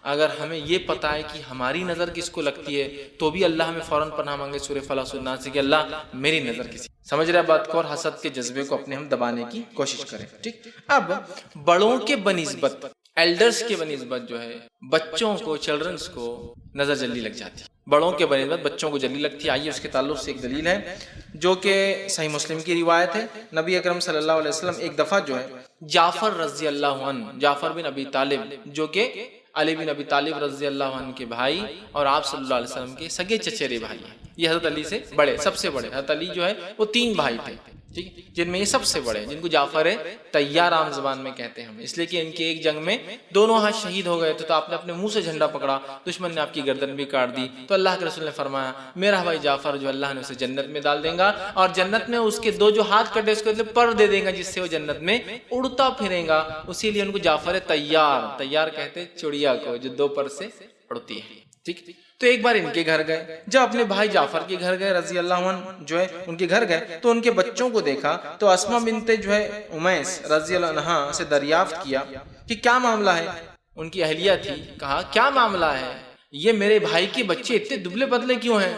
اگر ہمیں یہ پتہ ہے کہ ہماری نظر کس کو لگتی ہے تو بھی اللہ ہمیں فوراً پناہ مانگے سورہ فلاح و ناس سے کہ اللہ میری نظر کسی. سمجھ رہے بات کو؟ اور حسد کے جذبے کو اپنے ہم دبانے کی کوشش کریں. ٹھیک. اب بڑوں کے بنسبت، ایلڈرز کے بنسبت جو ہے بچوں کو، چلڈرنس کو نظر جلدی لگ جاتی ہے. بڑوں کے بنسبت بچوں کو جلدی لگتی ہے. آئیے اس کے تعلق سے ایک دلیل ہے جو کہ صحیح مسلم کی روایت ہے. نبی اکرم صلی اللہ علیہ وسلم ایک دفعہ جو ہے جعفر رضی اللہ عنہ، جعفر بن ابی طالب جو کہ علی بن ابی طالب رضی اللہ عنہ کے بھائی اور آپ صلی اللہ علیہ وسلم کے سگے چچیرے بھائی ہیں. یہ حضرت علی سے بڑے، سب سے بڑے. حضرت علی جو ہے وہ 3 بھائی تھے، ٹھیک، جن میں یہ سب سے بڑے، جن کو جعفر طیار عام زبان میں کہتے ہیں ہم، اس لیے کہ ان کے ایک جنگ میں دونوں ہاتھ شہید ہو گئے تھے. تو آپ نے اپنے منہ سے جھنڈا پکڑا، دشمن نے آپ کی گردن بھی کاٹ دی. تو اللہ کے رسول نے فرمایا میرا بھائی جعفر جو اللہ نے اسے جنت میں ڈال دیں گا، اور جنت میں اس کے 2 جو ہاتھ کٹے اس کو پر دے دیں گا جس سے وہ جنت میں اڑتا پھرے گا. اسی لیے ان کو جعفر طیار کہتے چڑیا کو جو 2 پر سے اڑتی ہے. ٹھیک. تو ایک بار ان کے گھر گئے، جب اپنے بھائی جعفر کے گھر گئے رضی اللہ عنہ جو ہے ان کے گھر گئے تو ان کے بچوں کو دیکھا. تو اسما بنت جو ہے امیس رضی اللہ عنہا سے دریافت کیا کہ کیا معاملہ ہے. ان کی اہلیہ تھی. کہا کیا معاملہ ہے، یہ میرے بھائی کے بچے اتنے دبلے پتلے کیوں ہیں؟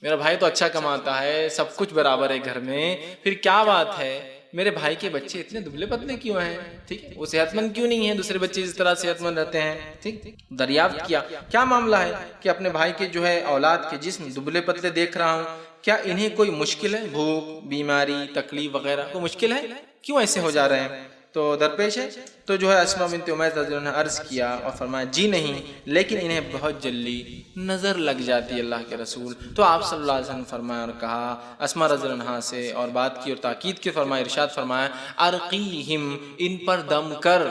میرا بھائی تو اچھا کماتا ہے، سب کچھ برابر ہے گھر میں، پھر کیا بات ہے میرے بھائی کے بچے اتنے دبلے پتلے کیوں ہیں؟ ٹھیک، وہ صحت مند کیوں نہیں ہیں؟ دوسرے بچے اس طرح صحت مند رہتے ہیں. ٹھیک. دریافت کیا معاملہ ہے کہ اپنے بھائی کے جو ہے اولاد کے جسم دبلے پتلے دیکھ رہا ہوں، کیا انہیں کوئی مشکل ہے، بھوک، بیماری، تکلیف وغیرہ کوئی مشکل ہے، کیوں ایسے ہو جا رہے ہیں؟ تو درپیش ہے تو جو ہے اسما بنت امیس رضی اللہ عنہ نے عرض کیا اور فرمایا جی نہیں، لیکن انہیں بہت جلدی نظر لگ جاتی ہے اللہ کے رسول. تو آپ صلی اللہ علیہ وسلم فرمایا اور کہا اسما رضی اللہ عنہ سے اور بات کی اور تاکید کے فرمایا، ارشاد فرمایا ارقیہم، ان پر دم کر.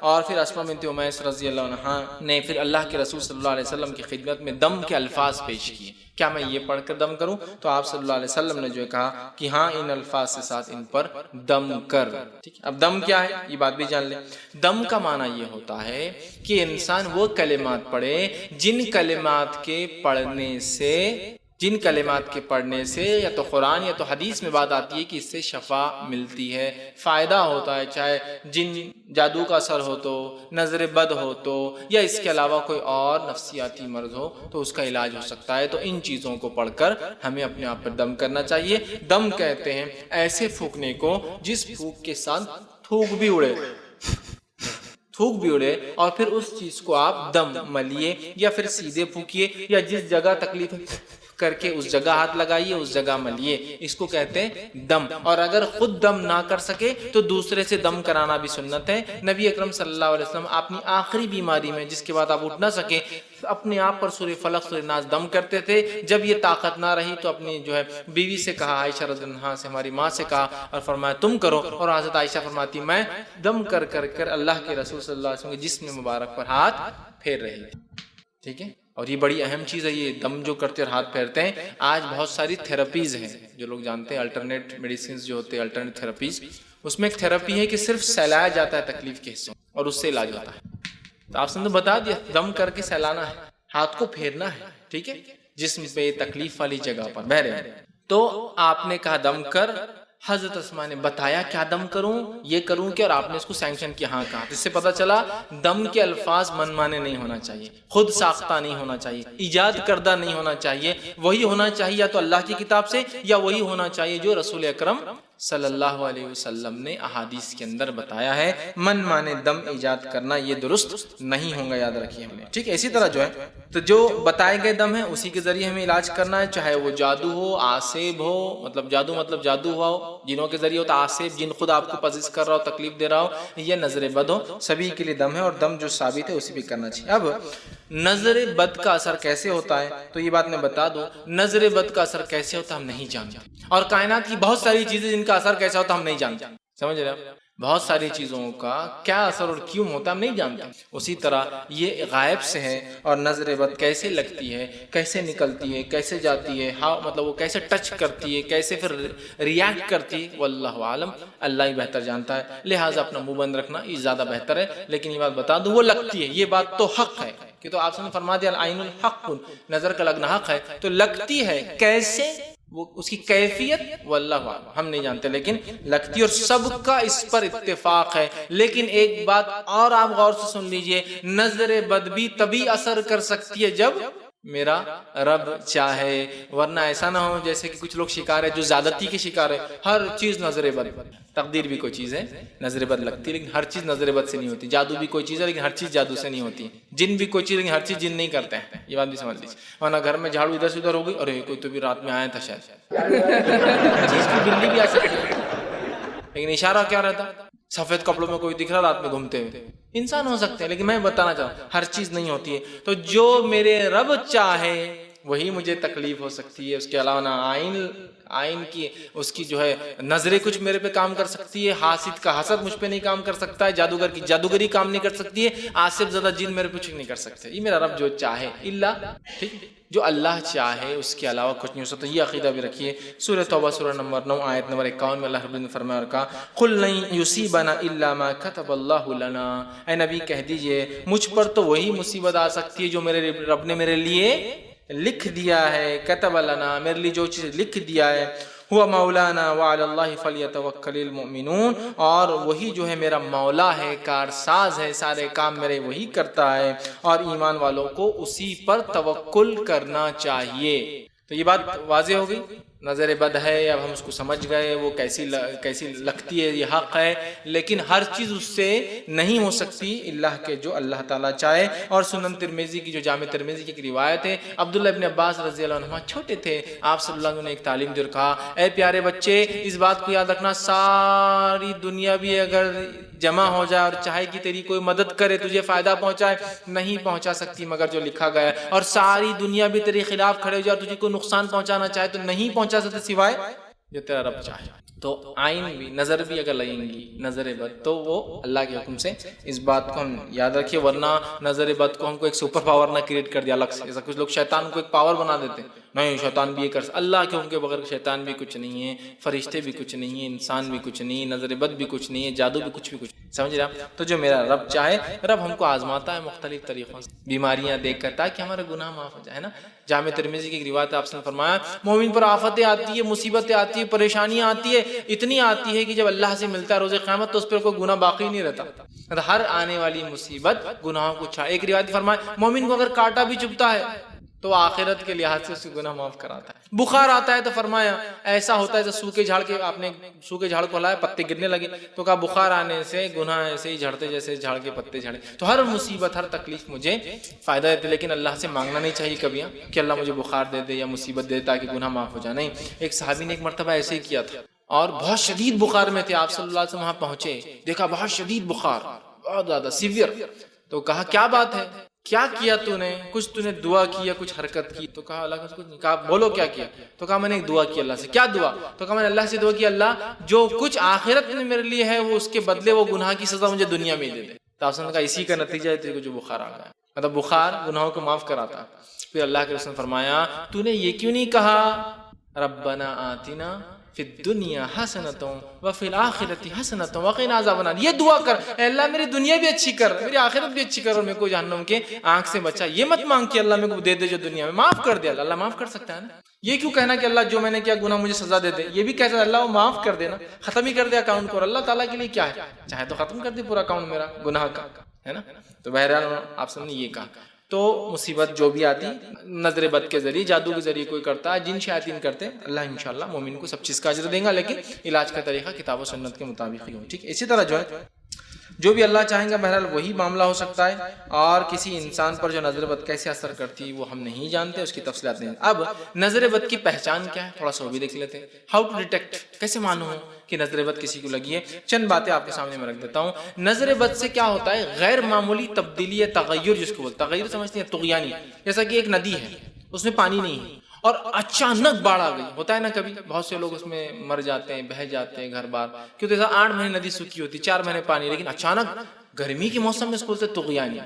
اور پھر اسما بنت امیس رضی اللہ عنہ نے پھر اللہ کے رسول صلی اللہ علیہ وسلم کی خدمت میں دم کے الفاظ پیش کیے. کیا میں یہ پڑھ کر دم کروں؟ تو آپ صلی اللہ علیہ وسلم نے جو کہا کہ ہاں ان الفاظ کے ساتھ ان پر دم کر. ٹھیک. اب دم کیا ہے یہ بات بھی جان لیں. دم کا معنی یہ ہوتا ہے کہ انسان وہ کلمات پڑھے جن کلمات کے پڑھنے سے یا تو قرآن یا تو حدیث میں بات آتی ہے کہ اس سے شفا ملتی ہے، فائدہ ہوتا ہے، چاہے جن جادو کا اثر ہو تو، نظر بد ہو تو، یا اس کے علاوہ کوئی اور نفسیاتی مرض ہو تو اس کا علاج ہو سکتا ہے. تو ان چیزوں کو پڑھ کر ہمیں اپنے آپ پر دم کرنا چاہیے. دم کہتے ہیں ایسے پھونکنے کو جس پھونک کے ساتھ تھوک بھی اڑے اور پھر اس چیز کو آپ دم ملیے یا پھر سیدھے پھونکیے یا جس جگہ تکلیف کر کے اس جگہ ہاتھ لگائیے، اس جگہ ملیے. اس کو کہتے ہیں دم. اور اگر خود دم نہ کر سکے تو دوسرے سے دم کرانا بھی سنت ہے. نبی اکرم صلی اللہ علیہ وسلم اپنی آخری بیماری میں جس کے بعد آپ اٹھ نہ سکے اپنے آپ پر سورہ فلق سورہ ناس دم کرتے تھے. جب یہ طاقت نہ رہی تو اپنی جو ہے بیوی سے کہا، عائشہ رضی اللہ عنہا سے، ہماری ماں سے کہا اور فرمایا تم کرو. اور حضرت عائشہ فرماتی میں دم کر اللہ کے رسول صلی اللہ علیہ وسلم کے جسم مبارک پر ہاتھ پھیر رہی تھی. ٹھیک ہے. اور یہ بڑی اہم چیز ہے یہ دم جو کرتے اور ہاتھ پھیرتے ہیں. آج بہت ساری تھراپیز ہیں جو لوگ جانتے ہیں، الٹرنیٹ میڈیسنز جو ہوتے ہیں، الٹرنیٹ تھراپیز. اس میں ایک تھراپی ہے کہ صرف سہلایا جاتا ہے تکلیف کے حصوں اور اس سے علاج ہوتا ہے. تو آپ نے بتا دیا دم کر کے سہلانا ہے، ہاتھ کو پھیرنا ہے. ٹھیک ہے. جسم پہ تکلیف والی جگہ پر بہرحال. تو آپ نے کہا دم کر. حضرت اسما نے بتایا کیا دم کروں، یہ کروں کیا، اور آپ نے اس کو سینکشن کیا. ہاں کہا. جس سے پتا چلا دم کے الفاظ من مانے نہیں ہونا چاہیے، خود ساختہ نہیں ہونا چاہیے، ایجاد کردہ نہیں ہونا چاہیے. وہی ہونا چاہیے یا تو اللہ کی کتاب سے یا وہی ہونا چاہیے جو رسول اکرم صلی اللہ علیہ وسلم نے احادیث کے اندر بتایا ہے. من مانے دم ایجاد کرنا یہ درست نہیں ہوگا، یاد رکھیے ہم نے. ٹھیک ہے. اسی طرح جو ہے تو جو بتائے گئے دم ہے اسی کے ذریعے ہمیں علاج کرنا ہے، چاہے وہ جادو ہو، آسیب ہو، مطلب جادو ہوا ہو، جنوں کے ذریعے ہوتا، آسیب جن خود آپ کو پزیز کر رہا ہو، تکلیف دے رہا ہو، یا نظر بد ہو، سبھی کے لیے دم ہے. اور دم جو ثابت ہے اسی بھی کرنا چاہیے. اب نظر بد کا اثر کیسے ہوتا ہے تو یہ بات میں بتا دوں. نظر بد کا اثر کیسے ہوتا ہم نہیں جانتے، اور کائنات کی بہت ساری چیزیں جن کا اثر کیسا ہوتا ہم نہیں جانتے. سمجھ رہے ہیں؟ بہت ساری چیزوں کا کیا اثر اور کیوں ہوتا ہے ہم نہیں جانتے. اسی طرح یہ غائب سے ہے. اور نظر بد کیسے لگتی ہے، کیسے نکلتی ہے، کیسے جاتی ہے، مطلب وہ کیسے ٹچ کرتی ہے، کیسے پھر ریاکٹ کرتی ہے، واللہ عالم، اللہ ہی بہتر جانتا ہے. لہٰذا اپنا منہ بند رکھنا یہ زیادہ بہتر ہے. لیکن یہ بات بتا دوں وہ لگتی ہے، یہ بات تو حق ہے کہ تو آپ نے فرما دیا العین الحق، نظر کا لگنا حق ہے. تو لگتی ہے کیسے، وہ اس کی کیفیت واللہ عالم ہم نہیں جانتے، لیکن لگتی، اور سب کا اس پر اتفاق ہے. لیکن ایک بات اور آپ غور سے سن لیجئے، نظر بد بھی تبھی اثر کر سکتی ہے جب میرا رب چاہے، ورنہ ایسا نہ ہو جیسے کہ کچھ لوگ شکار ہے جو زیادتی کے شکار ہے. ہر چیز نظر بد، تقدیر بھی کوئی چیز ہے نظر بد لگتی ہے، لیکن ہر چیز نظر بد سے نہیں ہوتی. جادو بھی کوئی چیز ہے لیکن ہر چیز جادو سے نہیں ہوتی. جن بھی کوئی چیز، لیکن ہر چیز جن نہیں کرتے ہیں، یہ بات بھی سمجھ لیجیے. ورنہ گھر میں جھاڑو ادھر سے ادھر ہو گئی، ارے کوئی تو بھی رات میں آیا تھا شاید، چیز کی بلی بھی آ سکتی ہے، لیکن اشارہ کیا رہتا؟ سفید کپڑوں میں کوئی دکھ رہا رات میں گھومتے ہوئے. انسان ہو سکتے ہیں، لیکن میں بتانا چاہتا ہوں ہر چیز نہیں ہوتی ہے. تو جو میرے رب چاہے وہی مجھے تکلیف ہو سکتی ہے، اس کے علاوہ نہ آئین کی اس کی جو ہے نظریں کچھ میرے پہ کام کر سکتی ہے، حاسد کا حسد مجھ پہ نہیں کام کر سکتا ہے، جادوگر کی جادوگری کام نہیں کر سکتی ہے، آصف زدہ جن میرے پہ کچھ نہیں کر سکتے. یہ میرا رب جو چاہے، اللہ ٹھیک، جو اللہ چاہے اس کے علاوہ کچھ نہیں ہو سکتا. یہ عقیدہ بھی رکھیے. سورہ توبہ سورہ نمبر 9 آیت نمبر 51 میں اللہ رب العزت نے فرمایا اور کہا قُلْ لَن يُصِيبَنَا إِلَّا مَا كَتَبَ اللَّهُ لَنَا. اے نبی کہہ دیجئے مجھ پر تو وہی مصیبت آ سکتی ہے جو میرے رب نے میرے لیے لکھ دیا ہے. کتب لنا، میرے لیے جو چیز لکھ دیا ہے. ہوا مولانا وعلی اللہ فلیتوکل المؤمنون، اور وہی جو ہے میرا مولا ہے، کارساز ہے، سارے کام میرے وہی کرتا ہے، اور ایمان والوں کو اسی پر توکل کرنا چاہیے. تو یہ بات واضح ہو گئی. نظر بد ہے، اب ہم اس کو سمجھ گئے وہ کیسی لگتی ہے، یہ حق ہے، لیکن ہر چیز اس سے نہیں ہو سکتی اللہ کے جو اللہ تعالیٰ چاہے. اور سنن ترمذی کی جو جامع ترمذی کی ایک روایت ہے، عبداللہ ابن عباس رضی اللہ عنہ چھوٹے تھے، آپ صلی اللہ علیہ وسلم نے ایک تعلیم دی اور کہا اے پیارے بچے اس بات کو یاد رکھنا، ساری دنیا بھی اگر جمع ہو جائے اور چاہے کہ تیری کوئی مدد کرے، تجھے فائدہ پہنچائے، نہیں پہنچا سکتی مگر جو لکھا گیا ہے. اور ساری دنیا بھی تیرے خلاف کھڑے ہو جائے اور تجھے کوئی نقصان پہنچانا چاہے تو نہیں پہنچا سکتے سوائے جو تیرا رب چاہے. تو آئین بھی، نظر بھی اگر لگیں گی نظر بد تو وہ اللہ کے حکم سے. اس بات کو ہم یاد رکھیے، ورنہ نظر بد کو ہم کو ایک سپر پاور نہ کریٹ کر دیا الگ سے. ایسا کچھ لوگ شیطان کو ایک پاور بنا دیتے ہیں، نہیں شیطان بھی یہ کر سکتا. اللہ کے حکم کے بغیر شیطان بھی کچھ نہیں ہے، فرشتے بھی کچھ نہیں ہیں، انسان بھی کچھ نہیں ہے، نظر بد بھی کچھ نہیں ہے، جادو بھی کچھ سمجھ رہے آپ. تو جو میرا رب چاہے، رب ہم کو آزماتا ہے مختلف طریقوں سے، بیماریاں دیکھ کر تاکہ ہمارا گناہ معاف ہو جائے نا. جامع ترمذی کی ایک روایت آپ نے فرمایا مومن پر آفتیں آتی ہے، مصیبتیں آتی ہے، پریشانیاں آتی ہے، اتنی آتی ہے کہ جب اللہ سے ملتا ہے روز قیامت تو اس پر کوئی گناہ باقی نہیں رہتا. ہر آنے والی مصیبت گناہوں کو چھا. ایک روایت فرمایا مومن کو اگر کانٹا بھی چبھتا ہے تو آخرت کے لحاظ سے اس کے گناہ معاف کراتا ہے. بخار آتا ہے تو فرمایا ایسا ہوتا ہے جیسے سوکھے جھاڑ کے، آپ نے سوکھے جھاڑ کو ہلایا پتے گرنے لگے، تو کہا بخار آنے سے گناہ ایسے ہی جھڑتے جیسے جھاڑ کے پتے جھڑے. تو ہر مصیبت، ہر تکلیف مجھے فائدہ دیتے، لیکن اللہ سے مانگنا نہیں چاہیے کبھی کہ اللہ مجھے بخار دے دے یا مصیبت دے تاکہ گناہ معاف ہو جائے. نہیں، ایک صحابی نے ایک مرتبہ ایسے ہی کیا تھا اور بہت شدید بخار میں تھے. آپ صلی اللہ علیہ وسلم وہاں پہنچے، دیکھا بہت شدید بخار، بہت زیادہ سیویئر. تو کہا کیا بات ہے، کیا کیا تو نے؟ کچھ تو نے دعا کی یا کچھ حرکت کی؟ تو کہا اللہ کا کچھ نہیں. کہا بولو کیا کیا؟ تو کہا میں نے ایک دعا کی اللہ سے. کیا دعا؟ تو کہا میں نے اللہ سے دعا کی اللہ جو کچھ آخرت میں میرے لیے ہے وہ اس کے بدلے وہ گناہ کی سزا مجھے دنیا میں دے دے. تو آپ نے کہا اسی کا نتیجہ ہے تیرے کو جو بخار آ گیا. مطلب بخار گناہوں کو معاف کراتا. پھر اللہ کے رسول نے فرمایا تو نے یہ کیوں نہیں کہا ربنا آتنا فی الدنیا حسنۃ وفی الآخرۃ حسنۃ وقنا عذاب النار. یہ دعا کر اے اللہ میری دنیا بھی اچھی کر، میری آخرت بھی اچھی کر، اور میرے کو جہنم کے آنکھ سے بچا. یہ مت مانگ کہ اللہ میرے کو دے دے جو دنیا میں، معاف کر دے. اللہ معاف کر سکتا ہے نا. یہ کیوں کہنا کہ اللہ جو میں نے کیا گناہ مجھے سزا دے دے؟ یہ بھی کہتا ہے اللہ وہ معاف کر دینا، ختم ہی کر دے اکاؤنٹ کو. اور اللہ تعالیٰ کے لیے کیا ہے، چاہے تو ختم کر دے پورا اکاؤنٹ میرا گناہ کا، ہے نا. تو بہرحال آپ سب نے یہ کہا. تو مصیبت جو بھی آتی نظر بد کے ذریعے، جادو کے ذریعے کوئی کرتا ہے، جن شیاطین کرتے ہیں، اللہ انشاءاللہ مومن کو سب چیز کا اجر دیں گا، لیکن علاج کا طریقہ کتاب و سنت کے مطابق ہی ہو. ٹھیک. اسی طرح جو بھی اللہ چاہیں گا بہرحال وہی معاملہ ہو سکتا ہے. اور کسی انسان پر جو نظر بد کیسے اثر کرتی ہے وہ ہم نہیں جانتے، اس کی تفصیلات نہیں. اب نظر بد کی پہچان کیا ہے تھوڑا سا وہ بھی دیکھ لیتے ہیں. ہاؤ ٹو ڈیٹیکٹ، کیسے معلوم ہو کہ نظر بد کسی کو لگی ہے. چند باتیں آپ کے سامنے میں رکھ دیتا ہوں. نظر بد سے کیا ہوتا ہے، غیر معمولی تبدیلی یا تغیر، جس کو بولتے تغیر سمجھتے ہیں طغیانی. جیسا کہ ایک ندی ہے، اس میں پانی نہیں ہے اور اچانک باڑھ آ گئی. ہوتا ہے نا کبھی بہت سے لوگ اس میں مر جاتے ہیں، بہہ جاتے ہیں گھر بار، کیوں تو 8 مہینے ندی سوکھی ہوتی، 4 مہینے پانی، لیکن اچانک گرمی کے موسم میں اس کو بولتے طغیانی،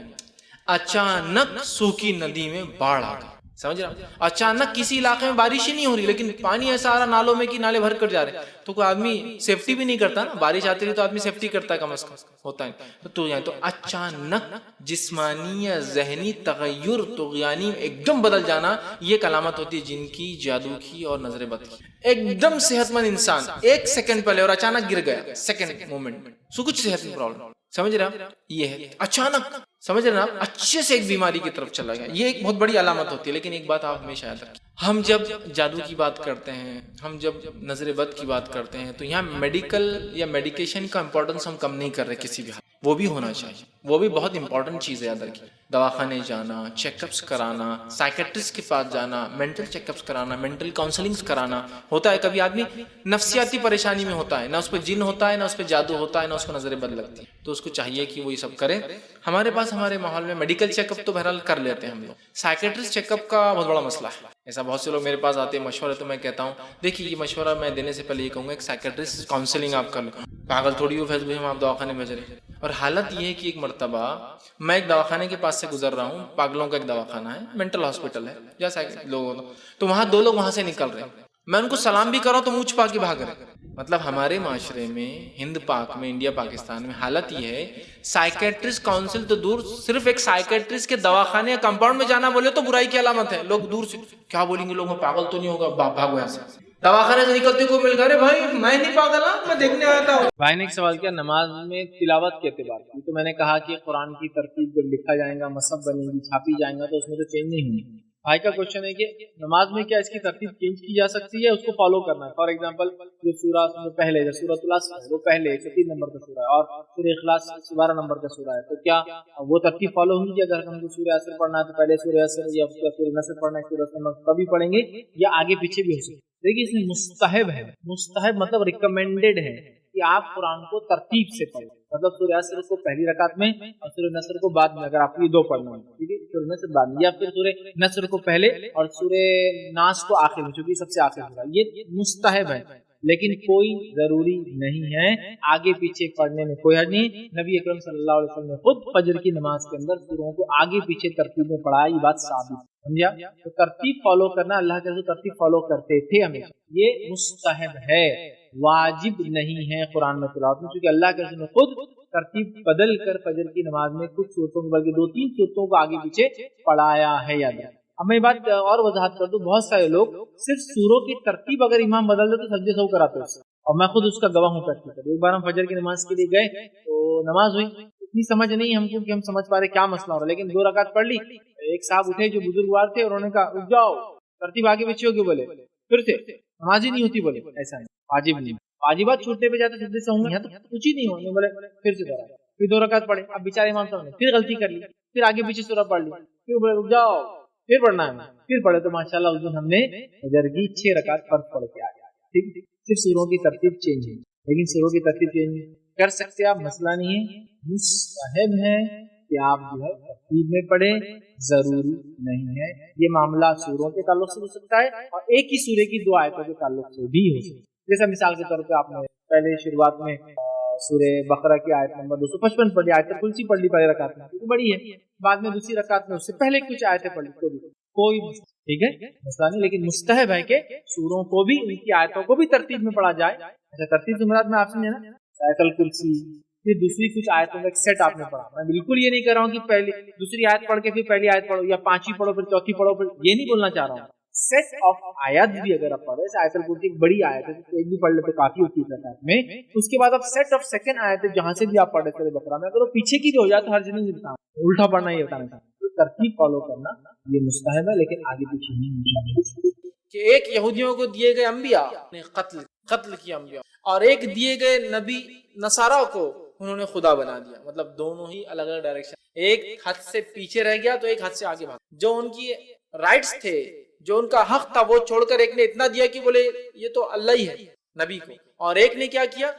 اچانک سوکھی ندی میں باڑھ آ گئی. سمجھ رہا ہوں؟ اچانک کسی علاقے میں بارش ہی نہیں ہو رہی لیکن پانی ایسا آ رہا نالوں میں کہ نالے بھر کر جا رہے ہیں، تو کوئی آدمی سیفٹی بھی نہیں کرتا نا. بارش آتی رہی تو آدمی سیفٹی کرتا ہے کم از کم، ہوتا ہے تو یعنی تو اچانک جسمانی یا ذہنی تغیر طغیانی ایک دم بدل جانا، یہ ایک علامت ہوتی ہے جن کی، جادو کی اور نظر بد کی. ایک دم صحت مند انسان 1 سیکنڈ پہلے اور اچانک گر گیا، سیکنڈ مومنٹ سو کچھ صحت میں پرابلم. سمجھ رہے ہیں؟ یہ ہے اچانک، سمجھ رہے ہیں آپ، اچھے سے ایک بیماری کی طرف چلا گیا. یہ ایک بہت بڑی علامت ہوتی ہے. لیکن ایک بات آپ ہمیشہ یاد رکھیں، ہم جب جادو کی بات کرتے ہیں، ہم جب نظر بد کی بات کرتے ہیں، تو یہاں میڈیکل یا میڈیکیشن کا امپورٹنس ہم کم نہیں کر رہے کسی بھی حال. وہ بھی ہونا چاہیے، وہ بھی بہت امپورٹنٹ چیز ہے. یاد رکھیے، دواخانے جانا، چیک اپس کرانا، سائیکٹرسٹ کے پاس جانا، مینٹل چیک اپس کرانا، مینٹل کاؤنسلنگز کرانا. ہوتا ہے کبھی آدمی نفسیاتی پریشانی میں ہوتا ہے، نہ اس پہ جن ہوتا ہے، نہ اس پہ جادو ہوتا ہے، نہ اس کو نظر بد لگتی ہے، تو اس کو چاہیے کہ وہ یہ سب کرے. ہمارے پاس ہمارے ماحول میں میڈیکل چیک اپ تو بہرحال کر لیتے ہیں ہم لوگ. سائیکٹرسٹ چیک اپ کا بہت بڑا مسئلہ ہے. ایسا بہت سے لوگ میرے پاس آتے ہیں مشورہ، تو میں کہتا ہوں دیکھیے یہ مشورہ میں دینے سے پہلے یہ کہوں گا ایک سائیکٹرسٹ کاؤنسلنگ آپ کر لیں. پاگل تھوڑی ہو فیس بک میں آپ دواخانے بھیج رہے ہیں. اور حالت یہ ہے کہ ایک مرتبہ میں ایک دواخانے کے پاس سے گزر رہا ہوں، پاگلوں کا ایک دواخانہ ہے، مینٹل ہاسپٹل ہے جیسا لوگ، تو وہاں 2 لوگ وہاں سے نکل رہے ہیں. میں ان کو سلام بھی کر رہا ہوں تو منہ چھپا کے بھاگ رہے. مطلب ہمارے معاشرے میں، ہند پاک میں، انڈیا پاکستان میں حالت یہ ہے، سائیکٹرسٹ کاؤنسل تو دور، صرف ایک سائیکٹرسٹ کے دواخانے یا کمپاؤنڈ میں جانا بولے تو برائی کی علامت ہے. لوگ دور سے کیا بولیں گے، لوگ پاگل تو نہیں ہوگا، بھاگو یہاں سے. دواخانے سے نکلتے کو مل گئے، بھائی میں نہیں پاگل ہوں، میں دیکھنے آیا تھا. بھائی نے ایک سوال کیا نماز میں تلاوت کے اعتبار سے، تو میں نے کہا کہ قرآن کی ترتیب جب لکھا جائے گا، مصحف بنے گی، چھاپی جائیں گا، تو اس میں تو چینج نہیں ہونی. بھائی کا کوشچن ہے کہ نماز میں کیا اس کی ترتیب چینج کی جا سکتی ہے، اس کو فالو کرنا ہے. فار ایگزامپل جو سورہ پہلے سورۃ العصر ہے وہ پہلے 103 نمبر کا سورہ ہے، اور سورہ اخلاص 12 نمبر کا سورہ ہے، تو کیا وہ ترتیب فالو ہوگی کہ اگر ہم کو سورہ عصر پڑھنا ہے تو پہلے سورہ عصر، یا سورہ نصر پڑھنا ہے سورہ نصر کبھی پڑھیں گے، یا آگے پیچھے بھی ہو سکتے. دیکھیے اس میں مستحب ہے، مستحب مطلب ریکمینڈیڈ ہے کہ آپ قرآن کو ترتیب سے پڑھیں. مطلب سورہ عصر کو پہلی رکعت میں اور سورہ نصر کو بعد میں، اگر آپ کو یہ 2 پڑھنا ہے، ٹھیک ہے، سورہ نصر بعد میں، یا پھر سورہ نصر کو پہلے اور سورہ ناس کو آخر میں، چونکہ سب سے آخر میں. یہ مستحب ہے، لیکن کوئی ضروری نہیں ہے. آگے پیچھے پڑھنے میں کوئی حرج نہیں. نبی اکرم صلی اللہ علیہ وسلم نے خود فجر کی نماز کے اندر سوروں کو آگے پیچھے ترتیب میں پڑھا، یہ بات ثابت. سمجھا؟ تو ترتیب فالو کرنا، اللہ کے رسول ترتیب فالو کرتے تھے ہمیشہ. یہ مستحب ہے، واجب نہیں ہے قرآن میں تلاوت میں، کیونکہ اللہ کے رسول نے خود ترتیب بدل کر فجر کی نماز میں کچھ صورتوں کو، بلکہ 2-3 صورتوں کو آگے پیچھے پڑھایا ہے. یاد رکھیں. اب میں بات اور وضاحت کر دوں، بہت سارے لوگ صرف سوروں کی ترتیب اگر امام بدل دے تو سجدے سہو کراتے ہیں، اور میں خود اس کا گواہ ہوں. ایک بار ہم فجر کی نماز کے لیے گئے تو نماز ہوئی، اتنی سمجھ نہیں ہم کو کہ ہم سمجھ پا رہے کیا مسئلہ ہو رہا ہے، لیکن 2 رکعت پڑھ لی. ایک صاحب اٹھے جو بزرگوار تھے، انہوں نے کہا رک جاؤ، ترتیب آگے پیچھے ہوگی. بولے پھر سے نماز ہی نہیں ہوتی. بولے ایسا نہیں، واجب نہیں، واجبات چھوٹنے پہ جاتے سجدے سے ہوں گے تو کچھ ہی نہیں ہونے. بولے پھر سے کرا، پھر 2 رکعت پڑھے. اب بیچارے امام صاحب نے پھر غلطی کر لی، پھر آگے پیچھے سورہ پڑھ لی. پھر بولے رک جاؤ، پھر پڑھنا ہے، پھر پڑھے. تو ماشاءاللہ اس دن ہم نے فجر کی 6 رکعت فرض پڑھ کے آیا. ٹھیک، صرف سوروں کی ترتیب چینج ہے، لیکن سوروں کی ترتیب چینج کر سکتے آپ، مسئلہ نہیں ہے. مستحب ہے کہ آپ جو ہے ترتیب میں پڑھیں، ضروری نہیں ہے. یہ معاملہ سوروں کے تعلق سے ہو سکتا ہے اور ایک ہی سورے کی 2 آیتوں کے تعلق سے بھی ہو سکتا ہے. جیسا مثال کے طور پہ آپ نے پہلے شروعات میں سورہ بقرہ کی آیت نمبر 255 پڑھی، آیت کرسی پڑھ لی پہلے رکعت میں، تو بڑی ہے. بعد میں دوسری رکعت میں اس سے پہلے کچھ آیتیں پڑھ لی، کوئی ٹھیک ہے مسئلہ نہیں. لیکن مستحب ہے کہ سوروں کو بھی، ان کی آیتوں کو بھی ترتیب میں پڑھا جائے. اچھا، ترتیب سے مراد میں آپ سمجھے نا، آیت الکرسی، پھر دوسری کچھ آیتوں کا ایک سیٹ آپ نے پڑھا. میں بالکل یہ نہیں کر رہا ہوں کہ پہلی دوسری آیت پڑھ کے پھر پہلی آیت پڑھو، یا 5ویں پڑھو پھر 4تھی پڑھو، پھر یہ نہیں بولنا چاہ رہا ہوں. سیٹ آف آیات بھی اگر آپ پڑھو، آیت الکرسی ایک بڑی آیت ہے، تو ایک بھی پڑھ لے تو کافی ہوتی ہے رکعت میں. اس کے بعد آپ سیٹ آف سیکنڈ آیت جہاں سے بھی آپ پڑھ رہے سورہ بقرہ میں، اگر وہ پیچھے کی بھی ہو جائے تو ہر جگہ نہیں، الٹا پڑھنا یہ بتانا چاہتا ہوں. ترتیب فالو کرنا یہ مستحب ہے، لیکن آگے پیچھے نہیں. کہ ایک یہودیوں کو دیے گئے انبیاء نے قتل کیا انبیاء، اور ایک دیے گئے نبی نصارہ کو انہوں نے خدا بنا دیا. مطلب دونوں ہی الگ الگ ڈائریکشن، ایک حد سے پیچھے رہ گیا تو ایک حد سے آگے بھاگ. جو ان کی رائٹس تھے، جو ان کا حق تھا، وہ چھوڑ کر ایک نے اتنا دیا کہ بولے یہ تو اللہ ہی ہے نبی کو، اور ایک نے کیا کیا،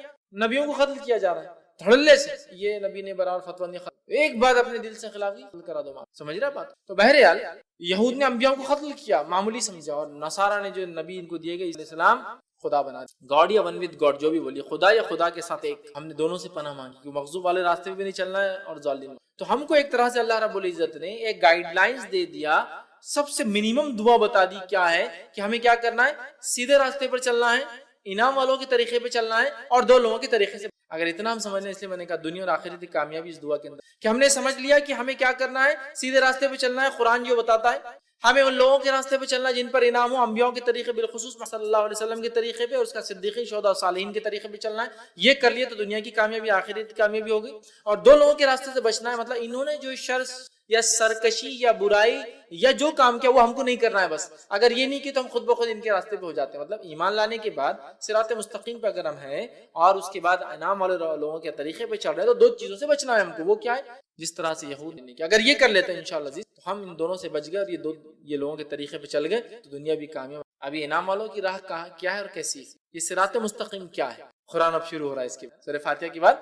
نبیوں کو قتل کیا جا رہا ہے. دھڑلے سے یہ نبی نے برابر فتویٰ نہیں، ایک بات اپنے دل سے خلاف کی کرا دو، سمجھ رہا بات؟ تو بہرحال یہود نے انبیاء کو قتل کیا، معمولی سمجھا، اور نصارہ نے جو نبی ان کو دیے گئے اسلام خدا بنا دیا، گاڈ یا ون وتھ گاڈ، جو بھی بولیے، خدا یا خدا کے ساتھ ایک۔ ہم نے دونوں سے پناہ مانگی کہ مغضوب والے راستے پہ بھی نہیں چلنا ہے اور ظالم۔ تو ہم کو ایک طرح سے اللہ رب العزت نے ایک گائیڈ لائنز دے دیا، سب سے منیمم دعا بتا دی کیا ہے کہ ہمیں کیا کرنا ہے، سیدھے راستے پر چلنا ہے، انعام والوں کے طریقے پہ چلنا ہے، اور دو لوگوں کے طریقے سے۔ اگر اتنا ہم سمجھنے، اس لیے میں نے کہا دنیا اور آخرت کی کامیابی اس دعا کے اندر، کہ ہم نے سمجھ لیا کہ ہمیں کیا کرنا ہے، سیدھے راستے پہ چلنا ہے، قرآن جو بتاتا ہے ہمیں ان لوگوں کے راستے پہ چلنا جن پر انعام ہو، انبیاء کے طریقے، بالخصوص صلی اللہ علیہ وسلم کے طریقے پہ، اور اس کا صدیقین، شہداء، صالحین کے طریقے پہ چلنا ہے۔ یہ کر لیے تو دنیا کی کامیابی، آخرت کی کامیابی ہوگی۔ اور دو لوگوں کے راستے سے بچنا ہے، مطلب انہوں نے جو شر یا سرکشی یا برائی یا جو کام کیا وہ ہم کو نہیں کرنا ہے بس۔ اگر یہ نہیں کہ تو ہم خود بخود ان کے راستے پہ ہو جاتے ہیں۔ مطلب ایمان لانے کے بعد صراط مستقیم پہ اگر ہم ہیں اور اس کے بعد انعام والے لوگوں کے طریقے پہ چل رہے ہیں، تو دو چیزوں سے بچنا ہے ہم کو۔ وہ کیا ہے؟ جس طرح سے یہود نے کیا، اگر یہ کر لیتے ہیں انشاءاللہ عزیز تو ہم ان دونوں سے بچ گئے، اور یہ لوگوں کے طریقے پہ چل گئے تو دنیا بھی کامیاب۔ ابھی انعام والوں کی راہ کیا ہے اور کیسی ہے، یہ صراط مستقیم کیا ہے؟ قرآن اب شروع ہو رہا ہے، اس کے سورہ فاتحہ کے بعد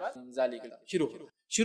شروع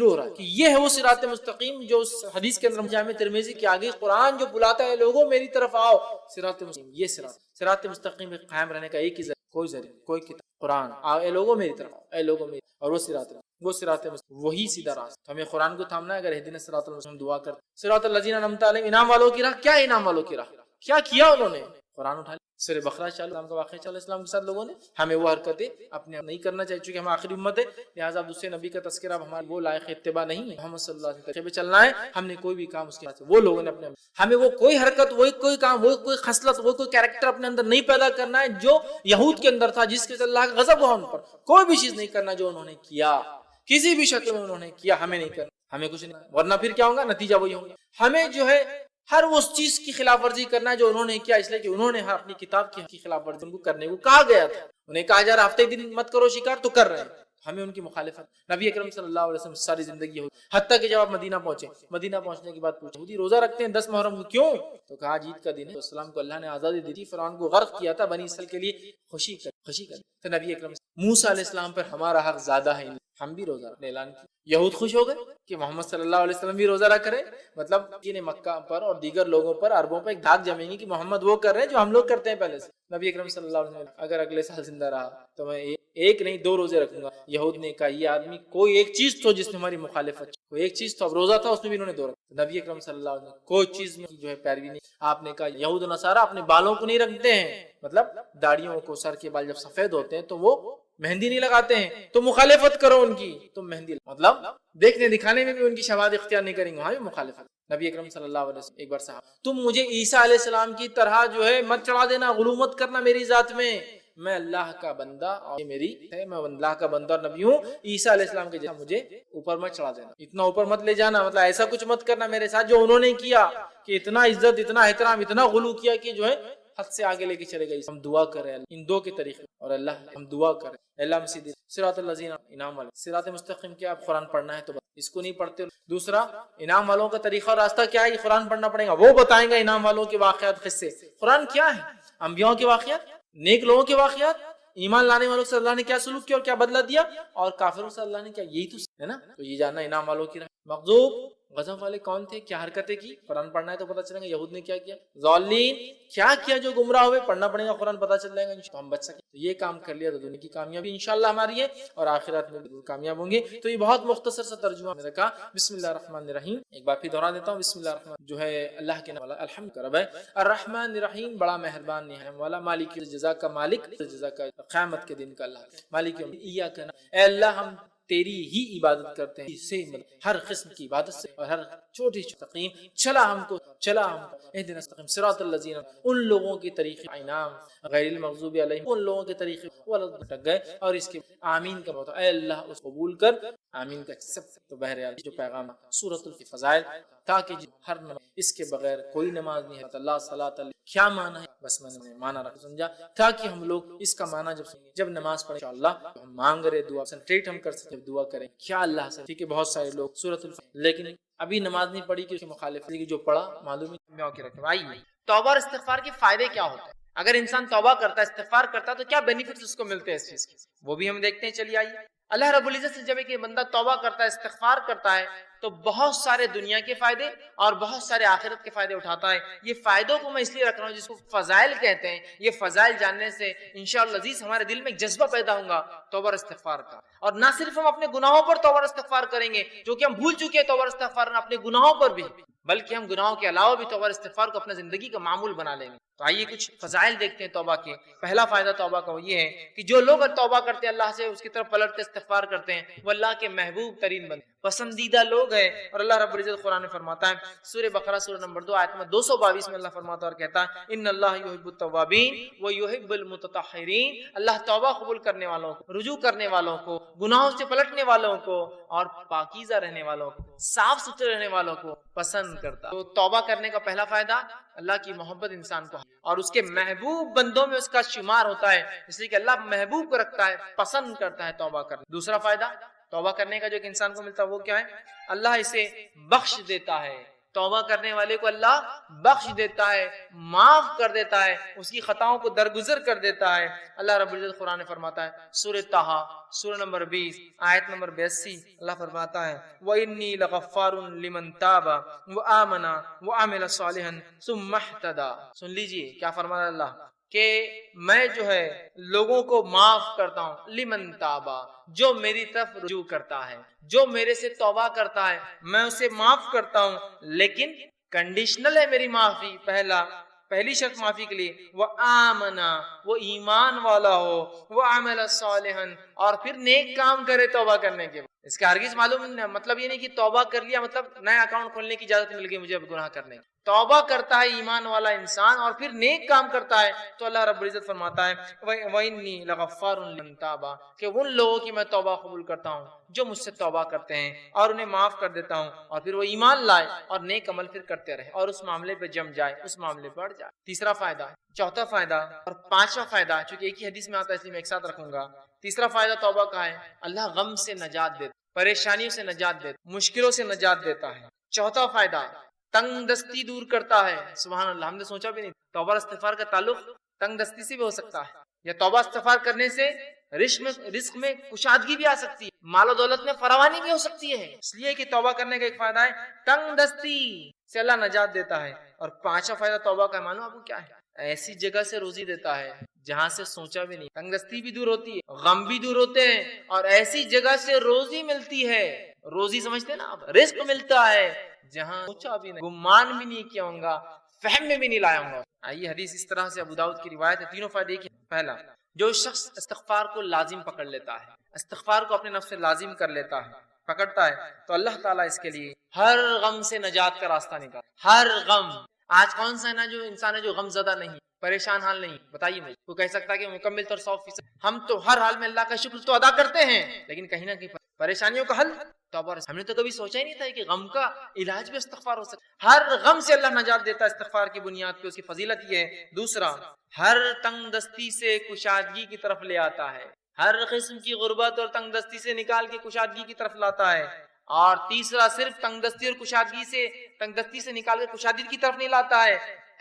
ہو رہا ہے کہ یہ ہے وہ صراط مستقیم جو حدیث کے اندر جامع ترمذی کے آگے قرآن جو بلاتا ہے لوگوں میری طرف آؤ، صراط مستقیم۔ یہ صراط مستقیم پہ قائم رہنے کا ایک ہی ذریعہ، کوئی ذریعہ، کوئی کتاب، قرآن۔ آؤ اے لوگوں میری طرف، اے لوگوں میری، اور وہ صراط مستقیم، وہی سیدھا راستہ۔ تو ہمیں قرآن کو تھامنا ہے۔ اگر اہدنا الصراط المستقیم دعا کرتے، صراط الذین انعمت علیہم، انعام والوں کی راہ۔ کیا انعام والوں کی راہ؟ کیا کیا انہوں نے؟ قرآن اٹھا لیا، سورہ بقرہ چالو، اسلام کا واقعہ چالو، اسلام کے ساتھ لوگوں نے ہمیں وہ حرکتیں اپنے نہیں کرنا چاہیے، چونکہ ہم آخری امت ہے، لہٰذا دوسرے نبی کا تذکرہ اب ہمارے وہ لائق اتباع نہیں ہے۔ محمد صلی اللہ علیہ وسلم پہ چلنا ہے، ہم نے کوئی بھی کام اس کے ساتھ، وہ لوگوں نے اپنے ہمیں وہ کوئی حرکت، وہ کوئی کام، وہ کوئی خصلت، وہ کوئی کیریکٹر اپنے اندر نہیں پیدا کرنا ہے جو یہود کے اندر تھا، جس کے اللہ کا غضب ہوا ان پر۔ کوئی بھی چیز نہیں کرنا جو انہوں نے کیا، کسی بھی شکل میں انہوں نے کیا، ہمیں نہیں کرنا، ہمیں کچھ نہیں، ورنہ پھر کیا ہوگا، نتیجہ وہی ہوگا۔ ہمیں جو ہے ہر اس چیز کی خلاف ورزی کرنا ہے جو انہوں نے کیا، اس لیے کہ انہوں نے اپنی کتاب کی خلاف ورزی ان کو کرنے کو کہا گیا تھا، انہیں کہا جا رہا ہفتے دن مت کرو شکار، تو کر رہے ہیں۔ ہمیں ان کی مخالفت، نبی اکرم صلی اللہ علیہ وسلم ساری زندگی ہوئی، حتیٰ کہ جب آپ مدینہ پہنچے، مدینہ پہنچنے کے بعد پوچھا یہودی روزہ رکھتے ہیں 10 محرم کو، کیوں؟ تو کہا آج عید کا دن ہے، اسلام کو اللہ نے آزادی دی تھی، فرعون کو غرق کیا تھا، بنی اسرائیل کے لیے خوشی کر۔ تو نبی اکرم موسیٰ علیہ السلام پر ہمارا حق زیادہ ہے، ہم بھی روزہ رکھنے اعلان کیا۔ یہود خوش ہو گئے کہ محمد صلی اللہ علیہ وسلم بھی روزہ رکھ رہے، مطلب جنہیں مکہ پر اور دیگر لوگوں پر، عربوں پر ایک دھاک جمیں گی کہ محمد وہ کر رہے ہیں جو ہم لوگ کرتے ہیں پہلے سے۔ نبی اکرم صلی اللہ علیہ وسلم اگر اگلے سال زندہ رہا تو میں ایک نہیں 2 روزے رکھوں گا۔ یہود نے کہا یہ آدمی کوئی ایک چیز تو جس میں ہماری مخالفت، کوئی ایک چیز تو، اب روزہ تھا اس میں بھی انہوں نے 2 رکھا۔ نبی اکرم صلی اللہ علیہ وسلم کوئی چیز میں جو ہے پیروی نہیں۔ آپ نے کہا یہود و نصارہ اپنے بالوں کو نہیں رکھتے ہیں، مطلب داڑھیوں کو، سر کے بال جب سفید ہوتے ہیں تو وہ مہندی نہیں لگاتے ہیں، تو مخالفت کرو ان کی، تم مہندی، مطلب دیکھنے دکھانے میں بھی ان کی شواہد اختیار نہیں کریں گے، وہاں بھی مخالفت۔ نبی اکرم صلی اللہ علیہ وسلم ایک بار صاحب، تم مجھے عیسیٰ علیہ السلام کی طرح جو ہے مت چڑھا دینا، غلو مت کرنا میری ذات میں، میں اللہ کا بندہ اور میری ہے، میں اللہ کا بندہ اور نبی ہوں، عیسیٰ علیہ السلام کے جیسا مجھے اوپر مت چڑھا دینا، اتنا اوپر مت لے جانا، مطلب ایسا کچھ مت کرنا میرے ساتھ جو انہوں نے کیا، کہ اتنا عزت، اتنا احترام، اتنا غلو کیا کہ جو ہے حد سے آگے لے کے چلے گئے۔ ہم دعا کر رہے ہیں ان 2 کے طریقے، اور اللہ ہم دعا کر رہے ہیں اللہ مسیح صراط الذین انعام والے، صراط مستقیم کیا، آپ قرآن پڑھنا ہے تو اس کو نہیں پڑھتے۔ دوسرا انعام والوں کا طریقہ اور راستہ کیا ہے، یہ قرآن پڑھنا پڑے گا، وہ بتائیں گا انعام والوں کے واقعات، قصے۔ قرآن کیا ہے؟ انبیاء کے واقعات، نیک لوگوں کے واقعات، ایمان لانے والوں سے اللہ نے کیا سلوک کیا اور کیا بدلہ دیا، اور کافروں سے اللہ نے کیا، یہی تو ہے نا۔ تو یہ جاننا انعام والوں کی راہ۔ مغضوب غضب والے کون تھے، کیا حرکتیں کی، قرآن پڑھنا ہے تو پتہ چلے گا یہود نے کیا کیا، ضالین کیا کیا جو گمراہ ہوئے، پڑھنا پڑے گا قرآن، پتہ چل جائے گا انشاءاللہ ہم بچ سکیں۔ تو یہ کام کر لیا تو دنیا کی کامیابی انشاءاللہ ہماری ہے، اور آخرت میں کامیاب ہوں گے۔ تو یہ بہت مختصر سا ترجمہ میں نے کہا۔ بسم اللہ الرحمن الرحیم، ایک بار پھر دہرا دیتا ہوں، بسم اللہ الرحمن جو ہے اللہ کے نام والا، الحمد کا رب ہے، الرحمن الرحیم بڑا مہربان نعم والا، مالک جزا کا مالک، جزا کا قیامت کے دن کا اللہ، مالک یوم ایاک نعبد، اے اللہ ہم تیری ہی عبادت کرتے ہیں، اس سے ہر قسم کی عبادت سے اور ہر چھوٹی مستقیم چلا ہم کو اہدنا الصراط صراط الذین، ان لوگوں کے طریقے، انعام غیر المغضوب علیہم، ان لوگوں کے طریقے بھٹک گئے، اور اس کے آمین کا بہت، اے اللہ اس قبول کر، آمین کا ایکسپٹ۔ تو بہرحال جو پیغام سورۃ الفضائل، تاکہ ہر نماز اس کے بغیر کوئی نماز نہیں ہے، اللہ صلاۃ اللہ کیا معنی ہے، بس میں نے معنی رکھ سمجھا، تاکہ ہم لوگ اس کا معنی جب نماز پڑھیں انشاءاللہ ہم مانگ رہے دعا سنٹریٹ ہم کر سکتے، دعا کریں کیا اللہ سے، ٹھیک ہے۔ بہت سارے لوگ سورۃ الفضائل لیکن ابھی نماز نہیں پڑھی کہ اس کے مخالف جو پڑھا معلوم ہے۔ توبہ اور استغفار کے فائدے کیا ہوتے ہیں؟ اگر انسان توبہ کرتا ہے، استغفار کرتا ہے، تو کیا بینیفٹس اس کو ملتے ہیں اس چیز کے، وہ بھی ہم دیکھتے ہیں، چلیے آئیے۔ اللہ رب العزت سے جب ایک بندہ توبہ کرتا ہے، استغفار کرتا ہے، تو بہت سارے دنیا کے فائدے اور بہت سارے آخرت کے فائدے اٹھاتا ہے۔ یہ فائدوں کو میں اس لیے رکھ رہا ہوں جس کو فضائل کہتے ہیں، یہ فضائل جاننے سے انشاءاللہ عزیز ہمارے دل میں ایک جذبہ پیدا ہوگا توبہ اور استغفار کا، اور نہ صرف ہم اپنے گناہوں پر توبہ اور استغفار کریں گے جو کہ ہم بھول چکے ہیں توبہ اور استغفار اپنے گناہوں پر بھی، بلکہ ہم گناہوں کے علاوہ بھی توبہ اور استغفار کو اپنے زندگی کا معمول بنا لیں گے۔ تو آئیے کچھ فضائل دیکھتے ہیں توبہ کے۔ پہلا فائدہ توبہ کا وہ یہ ہے کہ جو لوگ توبہ کرتے ہیں اللہ سے، اس کی طرف پلٹ کے استغفار کرتے ہیں، وہ اللہ کے محبوب ترین بندے پسندیدہ لوگ ہیں۔ اور اللہ رب العزت قرآن میں فرماتا ہے سورہ بقرہ سورہ نمبر 2 آیت نمبر 222 میں اللہ فرماتا ہے اور کہتا ہے ان اللہ یحب التوابین و یحب المتطہرین، اللہ توبہ قبول کرنے والوں کو، رجوع کرنے والوں کو، گناہوں سے پلٹنے والوں کو اور پاکیزہ رہنے والوں کو، صاف ستھرے رہنے والوں کو پسند کرتا ہے۔ تو توبہ کرنے کا پہلا فائدہ اللہ کی محبت انسان کو اور اس کے محبوب بندوں میں اس کا شمار ہوتا ہے، اس لیے کہ اللہ محبوب کو رکھتا ہے، پسند کرتا ہے توبہ کرنا۔ دوسرا فائدہ توبہ کرنے کا جو کہ انسان کو ملتا ہے وہ کیا ہے؟ اللہ اسے بخش دیتا ہے۔ توبہ کرنے والے کو اللہ بخش دیتا ہے، معاف کر دیتا ہے، اس کی خطاؤں کو درگزر کر دیتا ہے۔ اللہ رب العزت قرآن میں فرماتا ہے سورہ طٰہٰ سورہ نمبر 20 آیت نمبر 82 اللہ فرماتا ہے وَإِنِّي لَغَفَّارٌ لِمَن تَابَ وَآمَنَ وَعَمِلَ صَالِحًا ثُمَّ اهْتَدَىٰ۔ سن لیجئے کیا فرماتا اللہ کہ میں جو ہے لوگوں کو معاف کرتا ہوں، لمن تابا، جو میری طرف رجوع کرتا ہے، جو میرے سے توبہ کرتا ہے میں اسے معاف کرتا ہوں، لیکن کنڈیشنل ہے میری معافی۔ پہلی شرط معافی کے لیے وہ آمنا، وہ ایمان والا ہو، وہ عمل صالحا، اور پھر نیک کام کرے توبہ کرنے کے بعد۔ اس کا ہرگز معلوم مطلب یہ نہیں کہ توبہ کر لیا مطلب نیا اکاؤنٹ کھولنے کی اجازت مل گئی مجھے اب گناہ کرنے کی۔ توبہ کرتا ہے ایمان والا انسان اور پھر نیک کام کرتا ہے تو اللہ رب العزت فرماتا ہے وَإِنِّي لَغَفَّارٌ لِمَن تَابَ، کہ ان لوگوں کی میں توبہ قبول کرتا ہوں جو مجھ سے توبہ کرتے ہیں اور انہیں معاف کر دیتا ہوں، اور پھر وہ ایمان لائے اور نیک عمل پھر کرتے رہے اور اس معاملے پہ جم جائے، اس معاملے پہ اڑ جائے۔ تیسرا فائدہ، چوتھا فائدہ اور پانچواں فائدہ چونکہ ایک ہی حدیث میں آتا ہے اس لیے میں ایک ساتھ رکھوں گا۔ تیسرا فائدہ توبہ کا ہے اللہ غم سے نجات دیتا، پریشانیوں سے نجات دیتا، مشکلوں سے نجات دیتا ہے۔ چوتھا فائدہ تنگ دستی دور کرتا ہے۔ سبحان اللہ، ہم نے سوچا بھی نہیں توبہ استغفار کا تعلق تنگ دستی سے بھی ہو سکتا ہے، یا توبہ استغفار کرنے سے رزق میں کشادگی بھی آ سکتی ہے، مال و دولت میں فراوانی بھی ہو سکتی ہے۔ اس لیے کہ توبہ کرنے کا ایک فائدہ ہے تنگ دستی سے اللہ نجات دیتا ہے۔ اور پانچواں فائدہ توبہ کا معلوم آپ کو کیا ہے؟ ایسی جگہ سے روزی دیتا ہے جہاں سے سوچا بھی نہیں۔ تنگ دستی بھی دور ہوتی ہے، غم بھی دور ہوتے ہیں، اور ایسی جگہ سے روزی ملتی ہے، روزی سمجھتے ہیں نا آپ، رزق ملتا ہے جہاں سوچا بھی نہیں، گمان بھی نہیں کیا ہوں گا، فہم میں بھی نہیں لایا ہوں گا۔ آئیے حدیث اس طرح سے ابو داؤد کی روایت ہے۔ تینوں فائدے ایک ہیں۔ پہلا، جو شخص استغفار کو لازم پکڑ لیتا ہے، استغفار کو اپنے نفس سے لازم کر لیتا ہے، پکڑتا ہے، تو اللہ تعالیٰ اس کے لیے ہر غم سے نجات کا راستہ نکال۔ ہر غم، آج کون سا ہے نا جو انسان ہے جو غم زدہ نہیں، پریشان حال نہیں؟ بتائیے مجھے، کوئی کہہ سکتا ہے کہ مکمل طور 100%؟ ہم تو ہر حال میں اللہ کا شکر تو ادا کرتے ہیں، لیکن کہیں نہ کہیں پریشانیوں کا حل توبہ۔ ہم نے تو کبھی سوچا ہی نہیں تھا کہ غم کا علاج بھی استغفار ہو سکتا۔ ہر غم سے اللہ نجات دیتا ہے استغفار کی بنیاد پہ، اس کی فضیلت یہ ہے۔ دوسرا، ہر تنگ دستی سے کشادگی کی طرف لے آتا ہے، ہر قسم کی غربت اور تنگ دستی سے نکال کے کشادگی کی طرف لاتا ہے۔ اور تیسرا، صرف تنگ دستی اور تنگ دستی سے نکال کے کشادگی کی طرف نہیں لاتا ہے،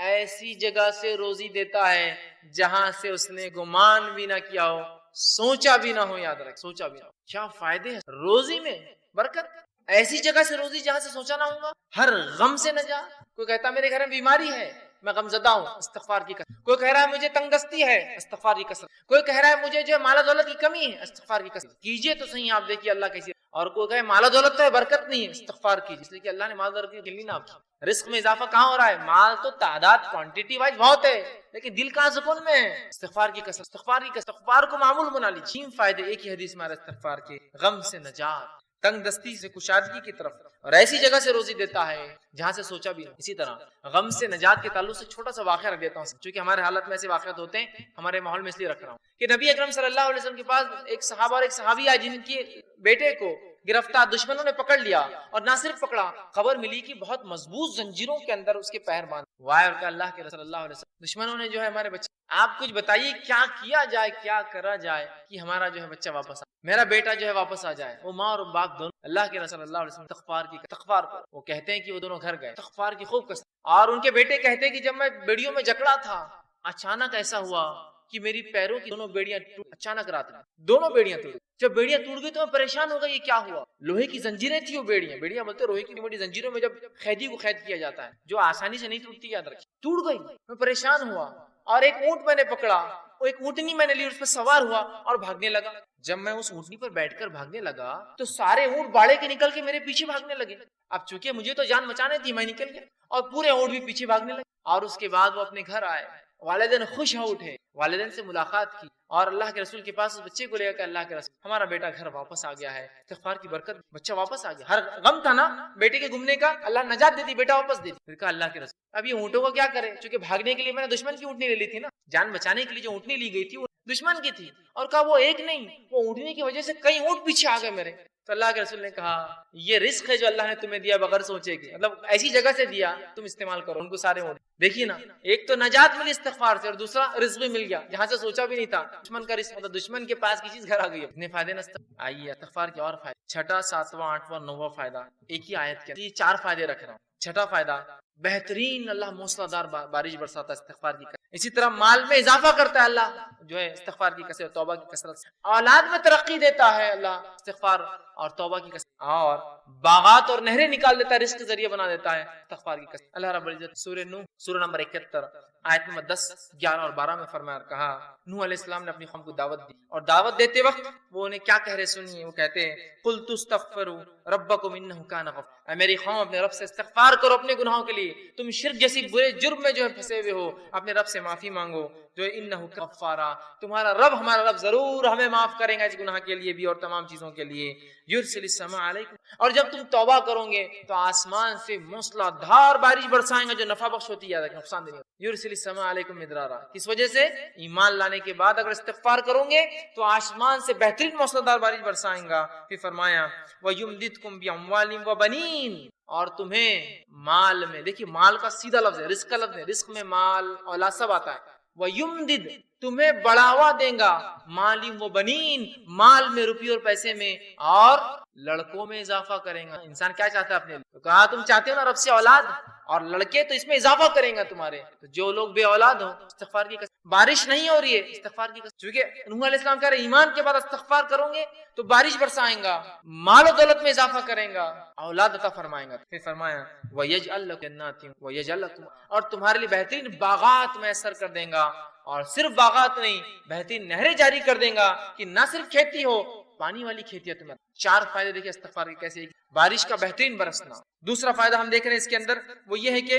ایسی جگہ سے روزی دیتا ہے جہاں سے اس نے گمان بھی نہ کیا ہو، سوچا بھی نہ ہو۔ یاد رکھ، سوچا بھی نہ ہو۔ کیا فائدے ہیں روزی میں؟ برکت، ایسی جگہ سے روزی جہاں سے سوچا نہ ہوگا۔ ہر غم سے نجات۔ کوئی کہتا ہے میرے گھر میں بیماری ہے، میں غم زدہ ہوں، استغفار کی کثرت۔ کوئی کہہ رہا ہے مجھے تنگ دستی ہے، استغفار کی کثرت۔ کوئی کہہ رہا ہے مجھے جو مال و دولت کی کمی ہے، استغفار کی کثرت کیجئے تو صحیح، آپ دیکھیے اللہ کیسی۔ اور کوئی کہے مال و دولت تو ہے، برکت نہیں ہے، استغفار کیجئے، اس لیے کہ اللہ نے مال و دولت کی گنی نہ کی۔ رزق میں اضافہ کہاں ہو رہا ہے؟ مال تو تعداد کوانٹٹی وائز بہت ہے، لیکن دل کہاں سکون میں ہے؟ استغفار کی کثرت، استغفار کو معمول بنا لی۔ 6 فائدے ایک ہی حدیث میں استغفار کے، غم سے نجات، تنگ دستی سے کشادگی کی طرف، اور ایسی جگہ سے روزی دیتا ہے جہاں سے سوچا بھی نہیں۔ اسی طرح غم سے نجات کے تعلق سے چھوٹا سا واقعہ رکھ دیتا ہوں، چونکہ ہمارے حالت میں ایسے واقعات ہوتے ہیں، ہمارے ماحول میں اس لیے رکھ رہا ہوں کہ نبی اکرم صلی اللہ علیہ وسلم کے پاس ایک صحابہ اور ایک صحابی آئے جن کے بیٹے کو گرفتار دشمنوں نے پکڑ لیا، اور نہ صرف پکڑا، خبر ملی کہ بہت مضبوط زنجیروں کے اندر اس کے پیر باندھ وائر کا۔ اللہ کے رسول صلی اللہ علیہ وسلم، دشمنوں نے جو ہے ہمارے بچے، آپ کچھ بتائیے کیا کیا جائے، کیا کرا جائے کہ ہمارا جو ہے بچہ واپس میرا بیٹا جو ہے واپس آ جائے۔ وہ ماں اور باپ دونوں اللہ کے رسول صلی اللہ علیہ وسلم استغفار پر، وہ کہتے ہیں کہ وہ دونوں گھر گئے، استغفار کی خوب کثرت، اور ان کے بیٹے کہتے ہیں کہ جب میں بیڑیوں میں جکڑا تھا، اچانک ایسا ہوا کہ میری پیروں کی دونوں بیڑیاں اچانک رات میں دونوں بیڑیاں ٹوٹ گئی. جب بیڑیاں ٹوٹ گئی تو میں پریشان ہو گیا یہ کیا ہوا. لوہے کی زنجیریں تھی وہ بیڑیاں بولتے لوہے کی بڑی زنجیروں میں جب قیدی کو قید کیا جاتا ہے جو آسانی سے نہیں ٹوٹتی, یاد رکھیں, ٹوٹ گئی. میں پریشان ہوا اور ایک اونٹ میں نے پکڑا, وہ ایک اونٹنی میں نے لی, اس پر سوار ہوا اور بھاگنے لگا. جب میں اس اونٹنی پر بیٹھ کر بھاگنے لگا تو سارے اونٹ باڑے کے نکل کے میرے پیچھے بھاگنے لگے. اب چونکہ مجھے تو جان بچانے تھی, میں نکل گیا اور پورے اونٹ بھی پیچھے بھاگنے لگے. اور اس کے بعد وہ اپنے گھر آئے, والدین خوش ہو اٹھے, والدین سے ملاقات کی اور اللہ کے رسول کے پاس اس بچے کو لے کر اللہ کے رسول ہمارا بیٹا گھر واپس آ گیا ہے, استغفار کی برکت بچہ واپس آ گیا. ہر غم تھا نا بیٹے کے گمنے کا, اللہ نجات دیتی, بیٹا واپس دیتی. پھر کہا اللہ کے رسول اب یہ اونٹوں کو کیا کرے, چونکہ بھاگنے کے لیے میں نے دشمن کی اونٹنی لے لی تھی نا, جان بچانے کے لیے جو اونٹنی لی گئی تھی وہ دشمن کی تھی. اور کہا وہ ایک نہیں, وہ اونٹنی کی وجہ سے کئی اونٹ پیچھے آ گئے میرے. تو اللہ کے رسول نے کہا یہ رزق ہے جو اللہ نے تمہیں دیا بغیر سوچے کہ, مطلب ایسی جگہ سے دیا تم استعمال کرو. ان کو سارے اونٹ دیکھیے نا, ایک تو نجات ملی استغفار سے اور دوسرا رزق بھی مل گیا جہاں سے سوچا بھی نہیں تھا. دشمن کا رزق, مطلب دشمن کے پاس کی چیز گھر آ گئی. اتنے فائدے نہ آئیے استغفار کے اور فائدے, چھٹا, ساتواں, آٹھواں, نواں فائدہ ایک ہی آیت کے, یہ 4 فائدے رکھ رہا ہوں. چھٹا فائدہ, بہترین اللہ موسلا دار بارش برساتا ہے استغفار کی. اسی طرح مال میں اضافہ کرتا ہے اللہ جو ہے استغفار کی کثرت, توبہ کی کثرت. اولاد میں ترقی دیتا ہے اللہ استغفار اور توبہ کی کثرت, اور باغات اور نہریں نکال دیتا ہے, رزق کے ذریعے بنا دیتا ہے استغفار کی کثرت. اللہ رب العزت سورہ نوح سورہ نمبر 71 آیت نمبر 10, 11 اور 12 میں فرمایا, کہا نوح علیہ السلام نے اپنی قوم کو دعوت دی, اور دعوت دیتے وقت وہ انہیں کیا کہہ رہے سنیے. وہ کہتے ہیں قلت استغفروا ربکم انہ کان غفورا, اے میری قوم اپنے رب سے استغفار کرو اپنے گناہوں کے لیے, تم شرک جیسی برے جرم میں جو ہے پھنسے ہوئے ہو, اپنے رب سے معافی مانگو جو انہ غفارا, تمہارا رب ہمارا رب ضرور ہمیں معاف کرے گا اس گناہ کے لیے بھی اور تمام چیزوں کے لیے. یرسل السماء علیکم, اور جب تم توبہ کرو گے تو آسمان سے موسلا دھار بارش برسائیں گا جو نفع بخش ہوتی ہے, نقصان دینی. یرسل السماء علیکم مدرارا, کس وجہ سے, ایمان لانے کے بعد اگر استغفار کرو گے تو آسمان سے بہترین موسلا دھار بارش برسائیں گا. پھر فرمایا وَيُمْدِدْكُمْ بِأَمْوَالٍ وَبَنِينَ, اور تمہیں مال میں, دیکھیے مال کا سیدھا لفظ ہے, رزق کا لفظ ہے, رزق میں مال اولاد سب آتا ہے. وَيُمْدِدْ, تمہیں بڑھاوا دیں گا, مالم و بنین, مال میں, روپی اور پیسے میں, اور لڑکوں میں اضافہ کریں گا. انسان کیا چاہتا ہے اپنے لیے, کہا تم چاہتے ہو نا رب سے اولاد, اور لڑکے تو اس میں اضافہ کریں گا تمہارے. تو جو لوگ بے اولاد ہو استغفار کی بارش نہیں ہو رہی ہے استغفار کی, چونکہ نوح علیہ السلام کہہ رہے ایمان کے بعد استغفار کرو گے تو بارش برسائیں گا, مال و دولت میں اضافہ کریں گا, اولاد عطا فرمائیں گا. پھر فرمایا وَيَجْعَلْ لَكُمْ جَنَّاتٍ وَيَجْعَلْ لَكُمْ, اور تمہارے لیے بہترین باغات میسر کر دیں گا, اور صرف باغات نہیں بہترین نہریں جاری کر دیں گا کہ نہ صرف کھیتی ہو, پانی والی کھیتی ہے تمہیں. 4 فائدے دیکھیں استغفار کے کیسے, بارش کا بہترین برسنا. دوسرا فائدہ ہم دیکھ رہے ہیں اس کے اندر وہ یہ ہے کہ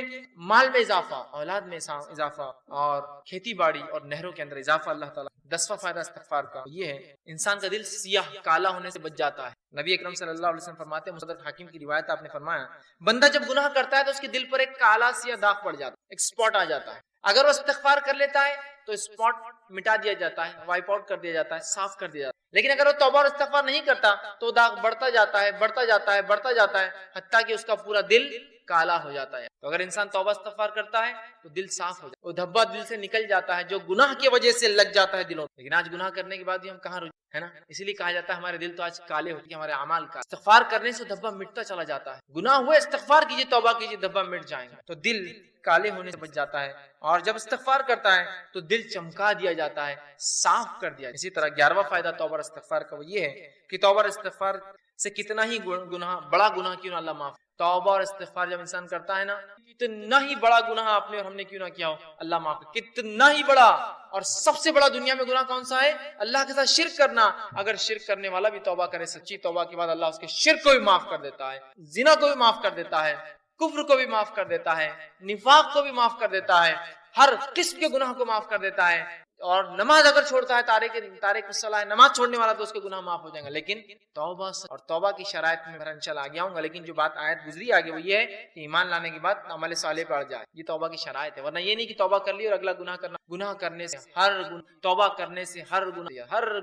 مال میں اضافہ, اولاد میں اضافہ, اور کھیتی باڑی اور نہروں کے اندر اضافہ اللہ تعالیٰ. 10واں فائدہ استغفار کا یہ ہے انسان کا دل سیاہ کالا ہونے سے بچ جاتا ہے. نبی اکرم صلی اللہ علیہ وسلم فرماتے ہیں, مصدر حاکم کی روایت آپ نے فرمایا, بندہ جب گناہ کرتا ہے تو اس کے دل پر ایک کالا سیاہ داغ پڑ جاتا ہے, ایک اسپاٹ آ جاتا ہے. اگر وہ استغفار کر لیتا ہے تو اسپاٹ مٹا دیا جاتا ہے, وائپ آؤٹ کر دیا جاتا ہے, صاف کر دیا جاتا ہے. لیکن اگر وہ توبہ اور استغفار نہیں کرتا تو داغ بڑھتا جاتا ہے, بڑھتا جاتا ہے, بڑھتا جاتا ہے, حتیٰ کہ اس کا پورا دل کالا ہو جاتا ہے. تو اگر انسان توبہ استغفار کرتا ہے تو دل صاف ہو جاتا ہے, وہ دھبا دل سے نکل جاتا ہے جو گناہ کی وجہ سے لگ جاتا ہے دلوں. لیکن آج گناہ کرنے کے بعد بھی ہم کہاں رجوع, ہے نا, اسی لیے کہا جاتا ہے ہمارے دل تو آج کالے ہوتے ہیں, ہمارے اعمال کا. استغفار کرنے سے دھبا مٹتا چلا جاتا ہے, گناہ ہوئے استغفار کیجیے, توبہ کیجیے, دھبا مٹ جائیں گے. تو دل کالے ہونے سے بچ جاتا ہے, اور جب استغفار کرتا ہے تو دل چمکا دیا جاتا ہے, صاف کر دیا. اسی طرح 11واں فائدہ توبہ اور استغفار کا وہ یہ ہے کہ توبہ اور استغفار سے کتنا ہی گناہ, بڑا گناہ کیوں نہ اللہ معاف. توبہ اور استغفار جب انسان کرتا ہے نا, کتنا ہی بڑا گناہ آپ نے اور ہم نے کیوں نہ کیا ہو اللہ معاف, کتنا ہی بڑا. اور سب سے بڑا دنیا میں گناہ کون سا ہے, اللہ کے ساتھ شرک کرنا. اگر شرک کرنے والا بھی توبہ کرے سچی توبہ کے بعد, اللہ اس کے شرک کو بھی معاف کر دیتا ہے, زنا کو بھی معاف کر دیتا ہے, کفر کو بھی معاف کر دیتا ہے, نفاق کو بھی معاف کر دیتا ہے, ہر قسم کے گناہ کو معاف کر دیتا ہے. اور نماز اگر چھوڑتا ہے, تارک الصلاۃ, نماز چھوڑنے والا, تو اس کے گناہ معاف ہو جائیں گے. لیکن توبہ اور توبہ کی شرائط میں انشاءاللہ آگے آؤں گا. لیکن جو بات آیت گزری آگے وہ یہ ہے کہ ایمان لانے کے بعد عمل صالح پڑ جائے, یہ توبہ کی شرائط ہے. ورنہ یہ نہیں کہ توبہ کر لی اور اگلا گناہ کرنا. گناہ کرنے سے توبہ کرنے سے ہر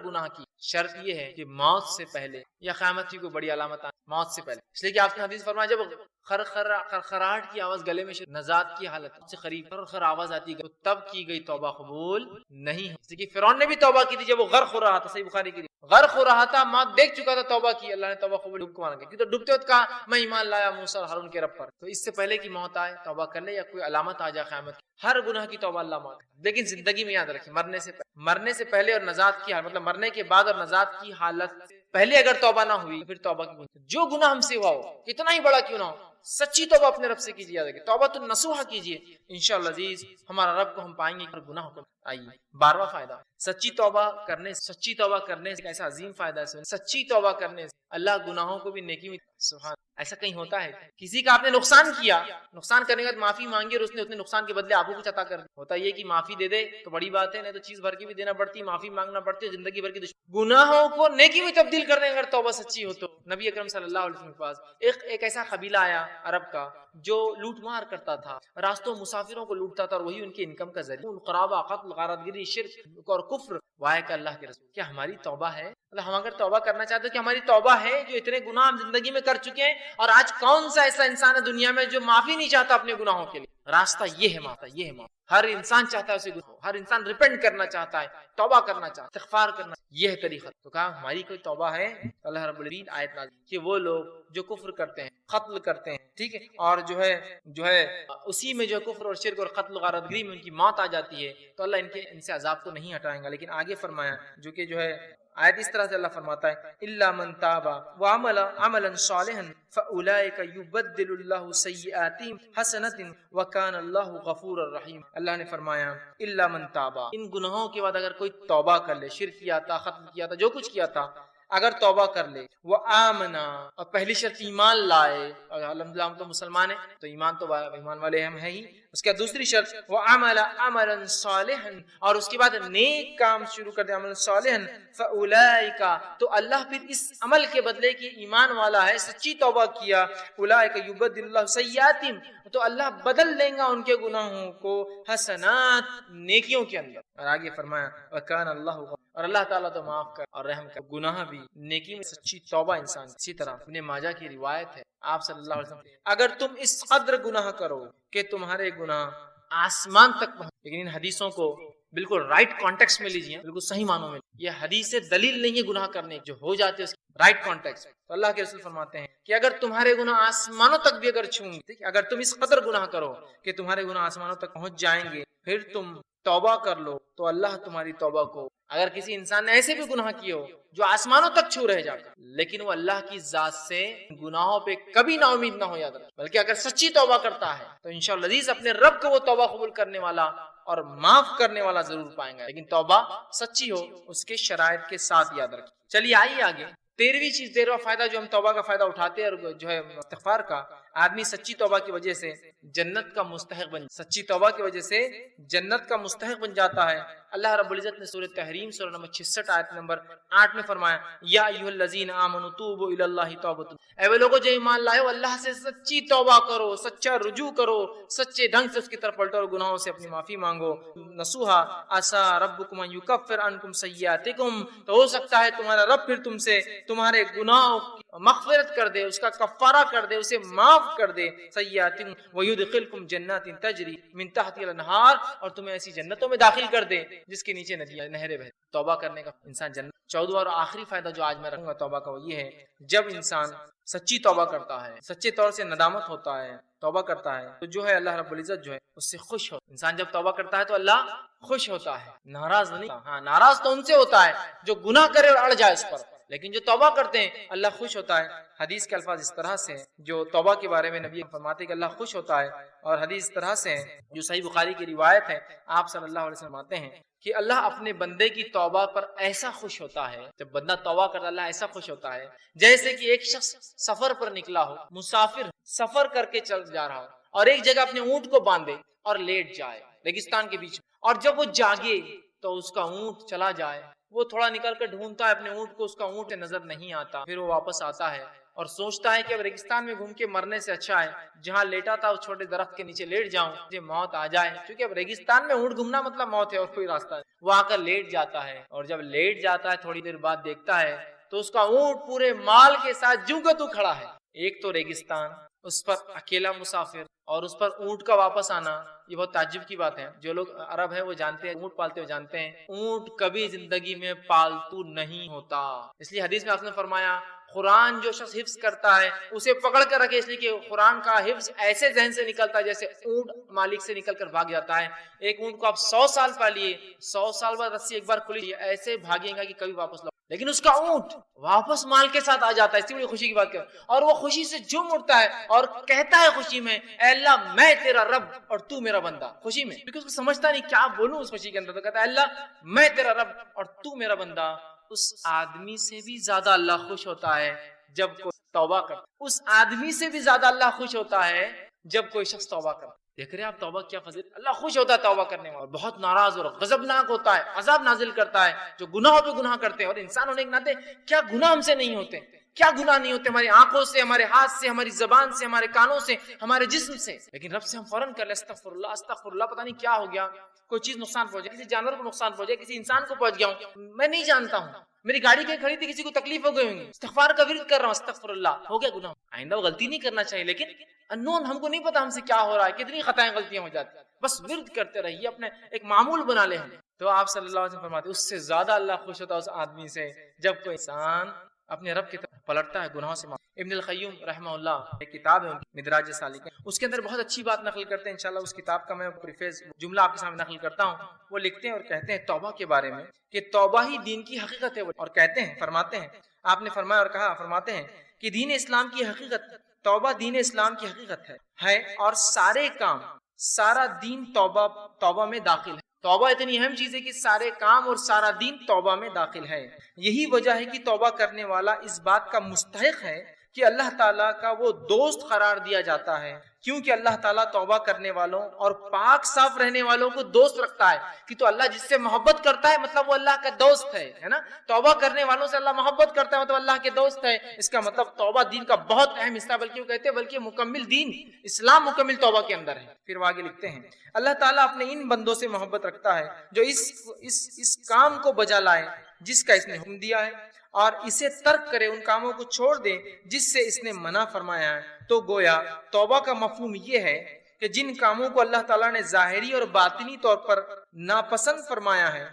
گناہ کی شرط یہ ہے کہ موت سے پہلے, یا قیامت کی کوئی بڑی علامت موت سے پہلے. اس لیے کہ آپ نے حدیث فرمایا جب خرخراہٹ کی آواز گلے میں نزات کی حالت سے قریب خر آواز آتی ہے تو تب کی گئی توبہ قبول نہیں ہے. فرعون نے بھی توبہ کی تھی جب وہ غرق ہو رہا تھا, صحیح بخاری کی. غرق ہو رہا تھا، ماں دیکھ چکا تھا، توبہ کی، اللہ نے توبہ قبول، ڈوب کو مارا گیا، تو ڈوبتے وقت کہا میں ایمان لایا موسیٰ اور ہارون کے رب پر. تو اس سے پہلے کہ موت آئے توبہ کر لے، یا کوئی علامت آ جائے قیامت کی، ہر گناہ کی توبہ اللہ معاف. لیکن زندگی میں یاد رکھیں، مرنے سے پہلے اور نجات کی حالت، مطلب مرنے کے بعد اور نجات کی حالت پہلے اگر توبہ نہ ہوئی تو پھر توبہ کی جو گناہ ہم سے ہوا ہو، کتنا ہی بڑا کیوں نہ ہو، سچی توبہ اپنے رب سے کیجیے. یاد رکھیں توبہ تو نصوحہ کیجیے، انشاءاللہ عزیز ہمارا رب کو ہم پائیں گے. گناہ کو آئیے 12واں فائدہ، سچی توبہ کرنے سے ایسا عظیم فائدہ ہے. سچی توبہ کرنے سے اللہ گناہوں کو بھی نیکی میں، سبحان. ایسا کہیں ہوتا ہے کسی کا آپ نے نقصان کیا، نقصان کرنے کے بعد معافی مانگی اور اس نے اتنے نقصان کے بدلے آپ کو کچھ عطا کر دیا. ہوتا یہ کہ معافی دے دے تو بڑی بات ہے، نہیں تو چیز بھر کی بھی دینا پڑتی، معافی مانگنا پڑتی ہے، زندگی بھر کی گناہوں کو نیکی میں تبدیل کرنے اگر توبہ سچی ہو تو. نبی اکرم صلی اللہ علیہ وسلم کے پاس ایک ایسا قبیلہ آیا عرب کا جو لوٹ مار کرتا تھا، راستوں مسافروں کو لوٹتا تھا اور وہی ان کی انکم کا ذریعہ. قرابہ، قتل، غارت گری، شرک اور کفر. وائے کہ اللہ کے رسول، کیا ہماری توبہ ہے؟ مطلب ہم اگر توبہ کرنا چاہتے ہیں کہ ہماری توبہ ہے جو اتنے گناہ ہم زندگی میں کر چکے ہیں، اور آج کون سا ایسا انسان ہے دنیا میں جو معافی نہیں چاہتا اپنے گناہوں کے لیے؟ راستہ یہ ہے معافی، یہ ہے معافی. ہر انسان چاہتا ہے اسے گناہ، ہر انسان ریپینٹ کرنا چاہتا ہے، توبہ کرنا چاہتا ہے، استغفار کرنا، یہ ہے طریقہ. تو کہا ہماری کوئی توبہ ہے؟ اللہ رب العالمین آیت نازل کہ وہ لوگ جو کفر کرتے ہیں، قتل کرتے ہیں، ٹھیک ہے، اور جو ہے اسی میں جو کفر اور شرک اور قتل غارت گری میں ان کی موت آ جاتی ہے، تو اللہ ان سے عذاب کو نہیں ہٹائیں گا. لیکن آگے فرمایا جو کہ جو ہے آیت اس طرح سے اللہ فرماتا ہے الا من تاب وعمل عملا صالحا فاولئک یبدل اللہ سیئاتہم حسنات وکان اللہ غفورا رحیم. اللہ نے فرمایا الا من تاب، ان گناہوں کے بعد اگر کوئی توبہ کر لے، شرک کیا تھا، قتل کیا تھا، جو کچھ کیا تھا، اگر توبہ کر لے، وہ آمنا، اور پہلی شرط ایمان لائے، اور الحمدللہ ہم تو مسلمان ہیں تو ایمان والے ہم ہیں ہی. اس کے بعد دوسری شرط وہ عمل عملا صالحا، اور اس کے بعد نیک کام شروع کر دے، عمل صالحا فاولئک، تو اللہ پھر اس عمل کے بدلے کی ایمان والا ہے، سچی توبہ کیا، اولئک یبدل اللہ سیئاتہم، تو اللہ بدل لیں گا ان کے گناہوں کو حسنات، نیکیوں کے اندر. اور آگے فرمایا وکان اللہ غفور، اور اللہ تعالیٰ تو معاف کر اور رحم کر. گناہ بھی نیکی میں سچی توبہ انسان. اسی طرح ابن ماجہ کی روایت ہے آپ صلی اللہ علیہ وسلم، اگر تم اس قدر گناہ کرو کہ تمہارے گناہ آسمان تک پہنچ. لیکن ان حدیثوں کو بالکل رائٹ کانٹیکس میں لیجیے، بالکل صحیح معنوں میں. یہ حدیث سے دلیل نہیں ہے گناہ کرنے جو ہو جاتے اس رائٹ کانٹیکس. تو اللہ کے رسول فرماتے ہیں کہ اگر تمہارے گناہ آسمانوں تک بھی اگر چھوں گے، اگر تم اس قدر گناہ کرو کہ تمہارے گناہ آسمانوں تک پہنچ جائیں گے، پھر تم توبہ کر لو تو اللہ تمہاری توبہ کو، اگر کسی انسان نے ایسے بھی گناہ کیے ہو جو آسمانوں تک چھو رہے جا کر، لیکن وہ اللہ کی ذات سے گناہوں پہ کبھی نا امید نہ ہو، یاد رکھ، بلکہ اگر سچی توبہ کرتا ہے تو انشاءاللہ عزیز اپنے رب کو وہ توبہ قبول کرنے والا اور معاف کرنے والا ضرور پائیں گا. لیکن توبہ سچی ہو، اس کے شرائط کے ساتھ، یاد رکھیں. چلیے آئیے آگے. 13واں فائدہ جو ہم توبہ کا فائدہ اٹھاتے ہیں اور جو ہے استغفار کا، آدمی سچی توبہ کی وجہ سے جنت کا مستحق بن، سچی توبہ کی وجہ سے جنت کا مستحق بن جاتا ہے. اللہ رب العزت نے سورۃ تحریم سورہ نمبر 66 آیت نمبر 8 میں فرمایا یا ایھا الذین آمنوا توبوا الی اللہ توبۃ، اے وہ لوگوں جو ایمان لائے ہو اللہ سے سچی توبہ کرو، سچا رجوع کرو، سچے ڈھنگ سے اس کی طرف پلٹو اور گناہوں سے اپنی معافی مانگو. نصوحا عسى ربکم ان یکفر عنکم سیئاتکم، تو ہو سکتا ہے تمہارا رب پھر تم سے تمہارے گناہوں کی مغفرت کر دے، اس کا کفارہ کر دے، اسے معاف کر دے. سیئاتکم ویدخلکم جنات تجری من تحتها الانہار، اور تمہیں ایسی جنتوں میں داخل کر دے جس کے نیچے ندیاں نہریں بہتی. توبہ کرنے کا انسان جنت. 14واں اور آخری فائدہ جو آج میں رکھوں گا توبہ کا وہ یہ ہے، جب انسان سچی توبہ کرتا ہے، سچے طور سے ندامت ہوتا ہے، توبہ کرتا ہے، تو جو ہے اللہ رب العزت جو ہے اس سے خوش ہو. انسان جب توبہ کرتا ہے تو اللہ خوش ہوتا ہے، ناراض نہیں. ہاں ناراض تو ان سے ہوتا ہے جو گناہ کرے اور اڑ جائے اس پر، لیکن جو توبہ کرتے ہیں اللہ خوش ہوتا ہے. حدیث کے الفاظ اس طرح سے جو توبہ کے بارے میں نبی فرماتے ہیں کہ اللہ خوش ہوتا ہے، اور حدیث اس طرح سے جو صحیح بخاری کی روایت ہے، آپ صلی اللہ علیہ وسلم فرماتے ہیں کہ اللہ اپنے بندے کی توبہ پر ایسا خوش ہوتا ہے، جب بندہ توبہ کرتا ہے اللہ ایسا خوش ہوتا ہے جیسے کہ ایک شخص سفر پر نکلا ہو، مسافر سفر کر کے چل جا رہا ہو، اور ایک جگہ اپنے اونٹ کو باندھے اور لیٹ جائے ریگستان کے بیچ میں، اور جب وہ جاگے تو اس کا اونٹ چلا جائے، وہ تھوڑا نکل کر ڈھونڈتا ہے اپنے اونٹ کو، اس کا اونٹ نظر نہیں آتا، پھر وہ واپس آتا ہے اور سوچتا ہے کہ اب ریگستان میں گھوم کے مرنے سے اچھا ہے جہاں لیٹا تھا اس چھوٹے درخت کے نیچے لیٹ جاؤں، مجھے موت آ جائے، کیونکہ اب ریگستان میں اونٹ گھومنا مطلب موت ہے اور کوئی راستہ نہیں. وہ آ کر لیٹ جاتا ہے، اور جب لیٹ جاتا ہے تھوڑی دیر بعد دیکھتا ہے تو اس کا اونٹ پورے مال کے ساتھ جوں کا تو کھڑا ہے. ایک تو ریگستان اس پر اکیلا مسافر اور اس پر اونٹ کا واپس آنا، یہ بہت تعجب کی بات ہے. جو لوگ عرب ہیں وہ جانتے ہیں، اونٹ پالتے ہوئے جانتے ہیں اونٹ کبھی زندگی میں پالتو نہیں ہوتا. اس لیے حدیث میں آپ نے فرمایا قرآن جو شخص حفظ کرتا ہے اسے پکڑ کر رکھے، اس لیے کہ قرآن کا حفظ ایسے ذہن سے نکلتا ہے جیسے اونٹ مالک سے نکل کر بھاگ جاتا ہے. ایک اونٹ کو آپ 100 سال پالیے، 100 سال بعد رسی ایک بار کھلی ایسے بھاگے گا کہ کبھی واپس لو، لیکن اس کا اونٹ واپس مال کے ساتھ آ جاتا ہے. اس لیے بڑی خوشی کی بات کر، اور وہ خوشی سے جھوم اٹھتا ہے اور کہتا ہے خوشی میں اے اللہ میں تیرا رب اور تو میرا بندہ. خوشی میں، کیونکہ اس کو سمجھتا نہیں کیا بولوں اس خوشی کے اندر، تو کہتا ہے اللہ میں تیرا رب اور تو میرا بندہ. اس آدمی سے بھی زیادہ اللہ خوش ہوتا ہے جب کوئی توبہ کرتا، اس آدمی سے بھی زیادہ اللہ خوش ہوتا ہے جب کوئی شخص توبہ کرتا. دیکھ رہے ہیں آپ توبہ کیا فضیلت، اللہ خوش ہوتا ہے توبہ کرنے والا، اور بہت ناراض اور غضبناک ہوتا ہے، عذاب نازل کرتا ہے جو گناہوں پہ گناہ کرتے ہیں. اور انسان ہونے کے ناطے کیا گناہ ہم سے نہیں ہوتے، کیا گناہ نہیں ہوتے ہماری آنکھوں سے، ہمارے ہاتھ سے، ہماری زبان سے، ہمارے کانوں سے، ہمارے جسم سے، لیکن رب سے ہم فوراً کر لیں استغفر اللہ استغفر اللہ. پتہ نہیں کیا ہو گیا، کوئی چیز نقصان پہنچے، کسی جانور کو نقصان پہنچے، کسی انسان کو پہنچ گیا ہوں، میں نہیں جانتا ہوں، میری گاڑی کہیں کھڑی تھی کسی کو تکلیف ہو گئی ہوگی، استغفار کا ورد کر رہا ہوں استغفر اللہ، ہو گیا گناہ. آئندہ وہ غلطی نہیں کرنا چاہیے، لیکن انون ہم کو نہیں پتا ہم سے کیا ہو رہا ہے، کتنی خطائیں غلطیاں ہو جاتی ہیں، بس ورد کرتے رہیے، اپنے ایک معمول بنا لیں. تو آپ صلی اللہ علیہ وسلم فرماتے اس سے زیادہ اللہ خوش ہوتا ہے اس آدمی سے جب کوئی انسان اپنے رب کی طرف پلٹتا ہے، گناہوں سے. ابن القیم رحمہ اللہ ایک کتاب ہے ان کی مدراج سالکین، اس کے اندر بہت اچھی بات نقل کرتے ہیں. انشاءاللہ اس کتاب کا میں پریفیس جملہ آپ کے سامنے نقل کرتا ہوں. وہ لکھتے ہیں اور کہتے ہیں توبہ کے بارے میں کہ توبہ ہی دین کی حقیقت ہے. اور کہتے ہیں، فرماتے ہیں، آپ نے فرمایا اور کہا، فرماتے ہیں کہ دین اسلام کی حقیقت، توبہ دین اسلام کی حقیقت ہے اور سارے کام، سارا دین توبہ میں داخل ہے. توبہ اتنی اہم چیز ہے کہ سارے کام اور سارا دین توبہ میں داخل ہے. یہی وجہ ہے کہ توبہ کرنے والا اس بات کا مستحق ہے کہ اللہ تعالیٰ کا وہ دوست قرار دیا جاتا ہے، کیونکہ اللہ تعالیٰ توبہ کرنے والوں اور پاک صاف رہنے والوں کو دوست رکھتا ہے. کہ تو اللہ جس سے محبت کرتا ہے مطلب وہ اللہ کا دوست ہے نا. توبہ کرنے والوں سے اللہ محبت کرتا ہے مطلب اللہ کے دوست ہے. اس کا مطلب توبہ دین کا بہت اہم حصہ، بلکہ وہ کہتے ہیں بلکہ مکمل دین اسلام مکمل توبہ کے اندر ہے. پھر وہ آگے لکھتے ہیں اللہ تعالیٰ اپنے ان بندوں سے محبت رکھتا ہے جو اس کام کو بجا لائے جس کا اس نے حکم دیا ہے، اور اسے ترک کرے، ان کاموں کو چھوڑ دے جس سے اس نے منع فرمایا ہے. تو گویا توبہ کا مفہوم یہ ہے کہ جن کاموں کو اللہ تعالیٰ نے ظاہری اور باطنی طور پر ناپسند فرمایا ہے،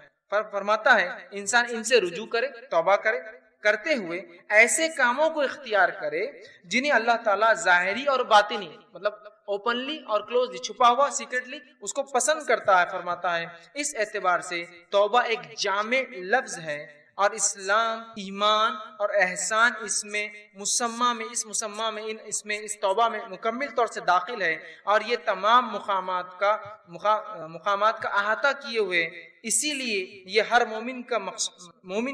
فرماتا ہے انسان ان سے رجوع کرے، توبہ کرے، کرتے ہوئے ایسے کاموں کو اختیار کرے جنہیں اللہ تعالیٰ ظاہری اور باطنی مطلب اوپنلی اور کلوزلی، چھپا ہوا سیکرٹلی اس کو پسند کرتا ہے. فرماتا ہے اس اعتبار سے توبہ ایک جامع لفظ ہے اور اسلام، ایمان اور احسان اس توبہ میں مکمل طور سے داخل ہے، اور یہ تمام مقامات کا احاطہ کیے ہوئے. اسی لیے یہ ہر مومن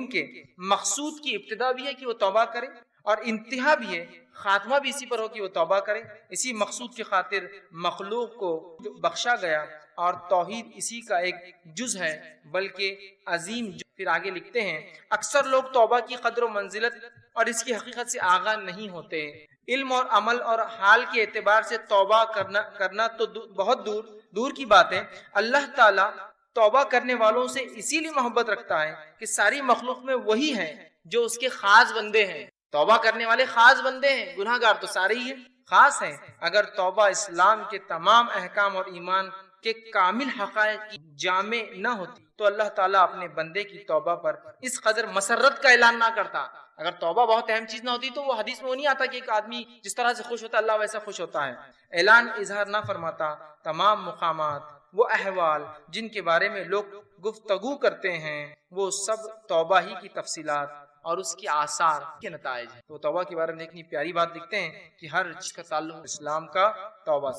کے مقصود کی ابتدا بھی ہے کہ وہ توبہ کرے، اور انتہا بھی ہے، خاتمہ بھی اسی پر ہو کہ وہ توبہ کرے. اسی مقصود کی خاطر مخلوق کو بخشا گیا اور توحید اسی کا ایک جز ہے، بلکہ عظیم جز. پھر آگے لکھتے ہیں اکثر لوگ توبہ کی قدر و منزلت اور اس کی حقیقت سے آگاہ نہیں ہوتے. علم اور عمل اور حال کے اعتبار سے توبہ کرنا تو بہت دور کی بات ہے. اللہ تعالیٰ توبہ کرنے والوں سے اسی لیے محبت رکھتا ہے کہ ساری مخلوق میں وہی ہے جو اس کے خاص بندے ہیں. توبہ کرنے والے خاص بندے ہیں، گناہ گار تو سارے ہی ہیں، خاص ہیں. اگر توبہ اسلام کے تمام احکام اور ایمان کے کامل حقائق کی جامع نہ ہوتی تو اللہ تعالیٰ اپنے بندے کی توبہ پر اس قدر مسرت کا اعلان نہ کرتا. اگر توبہ بہت اہم چیز نہ ہوتی تو وہ حدیث میں وہ نہیں آتا کہ ایک آدمی جس طرح سے خوش ہوتا ہے اللہ ویسا خوش ہوتا ہے. اعلان اظہار نہ فرماتا. تمام مقامات، وہ احوال جن کے بارے میں لوگ گفتگو کرتے ہیں، وہ سب توبہ ہی کی تفصیلات اور اس کی آثار کے نتائج ہیں. تو توبہ کے بارے میں اتنی پیاری بات لکھتے ہیں کہ ہر چیز کا تعلق اسلام کا توبہ سے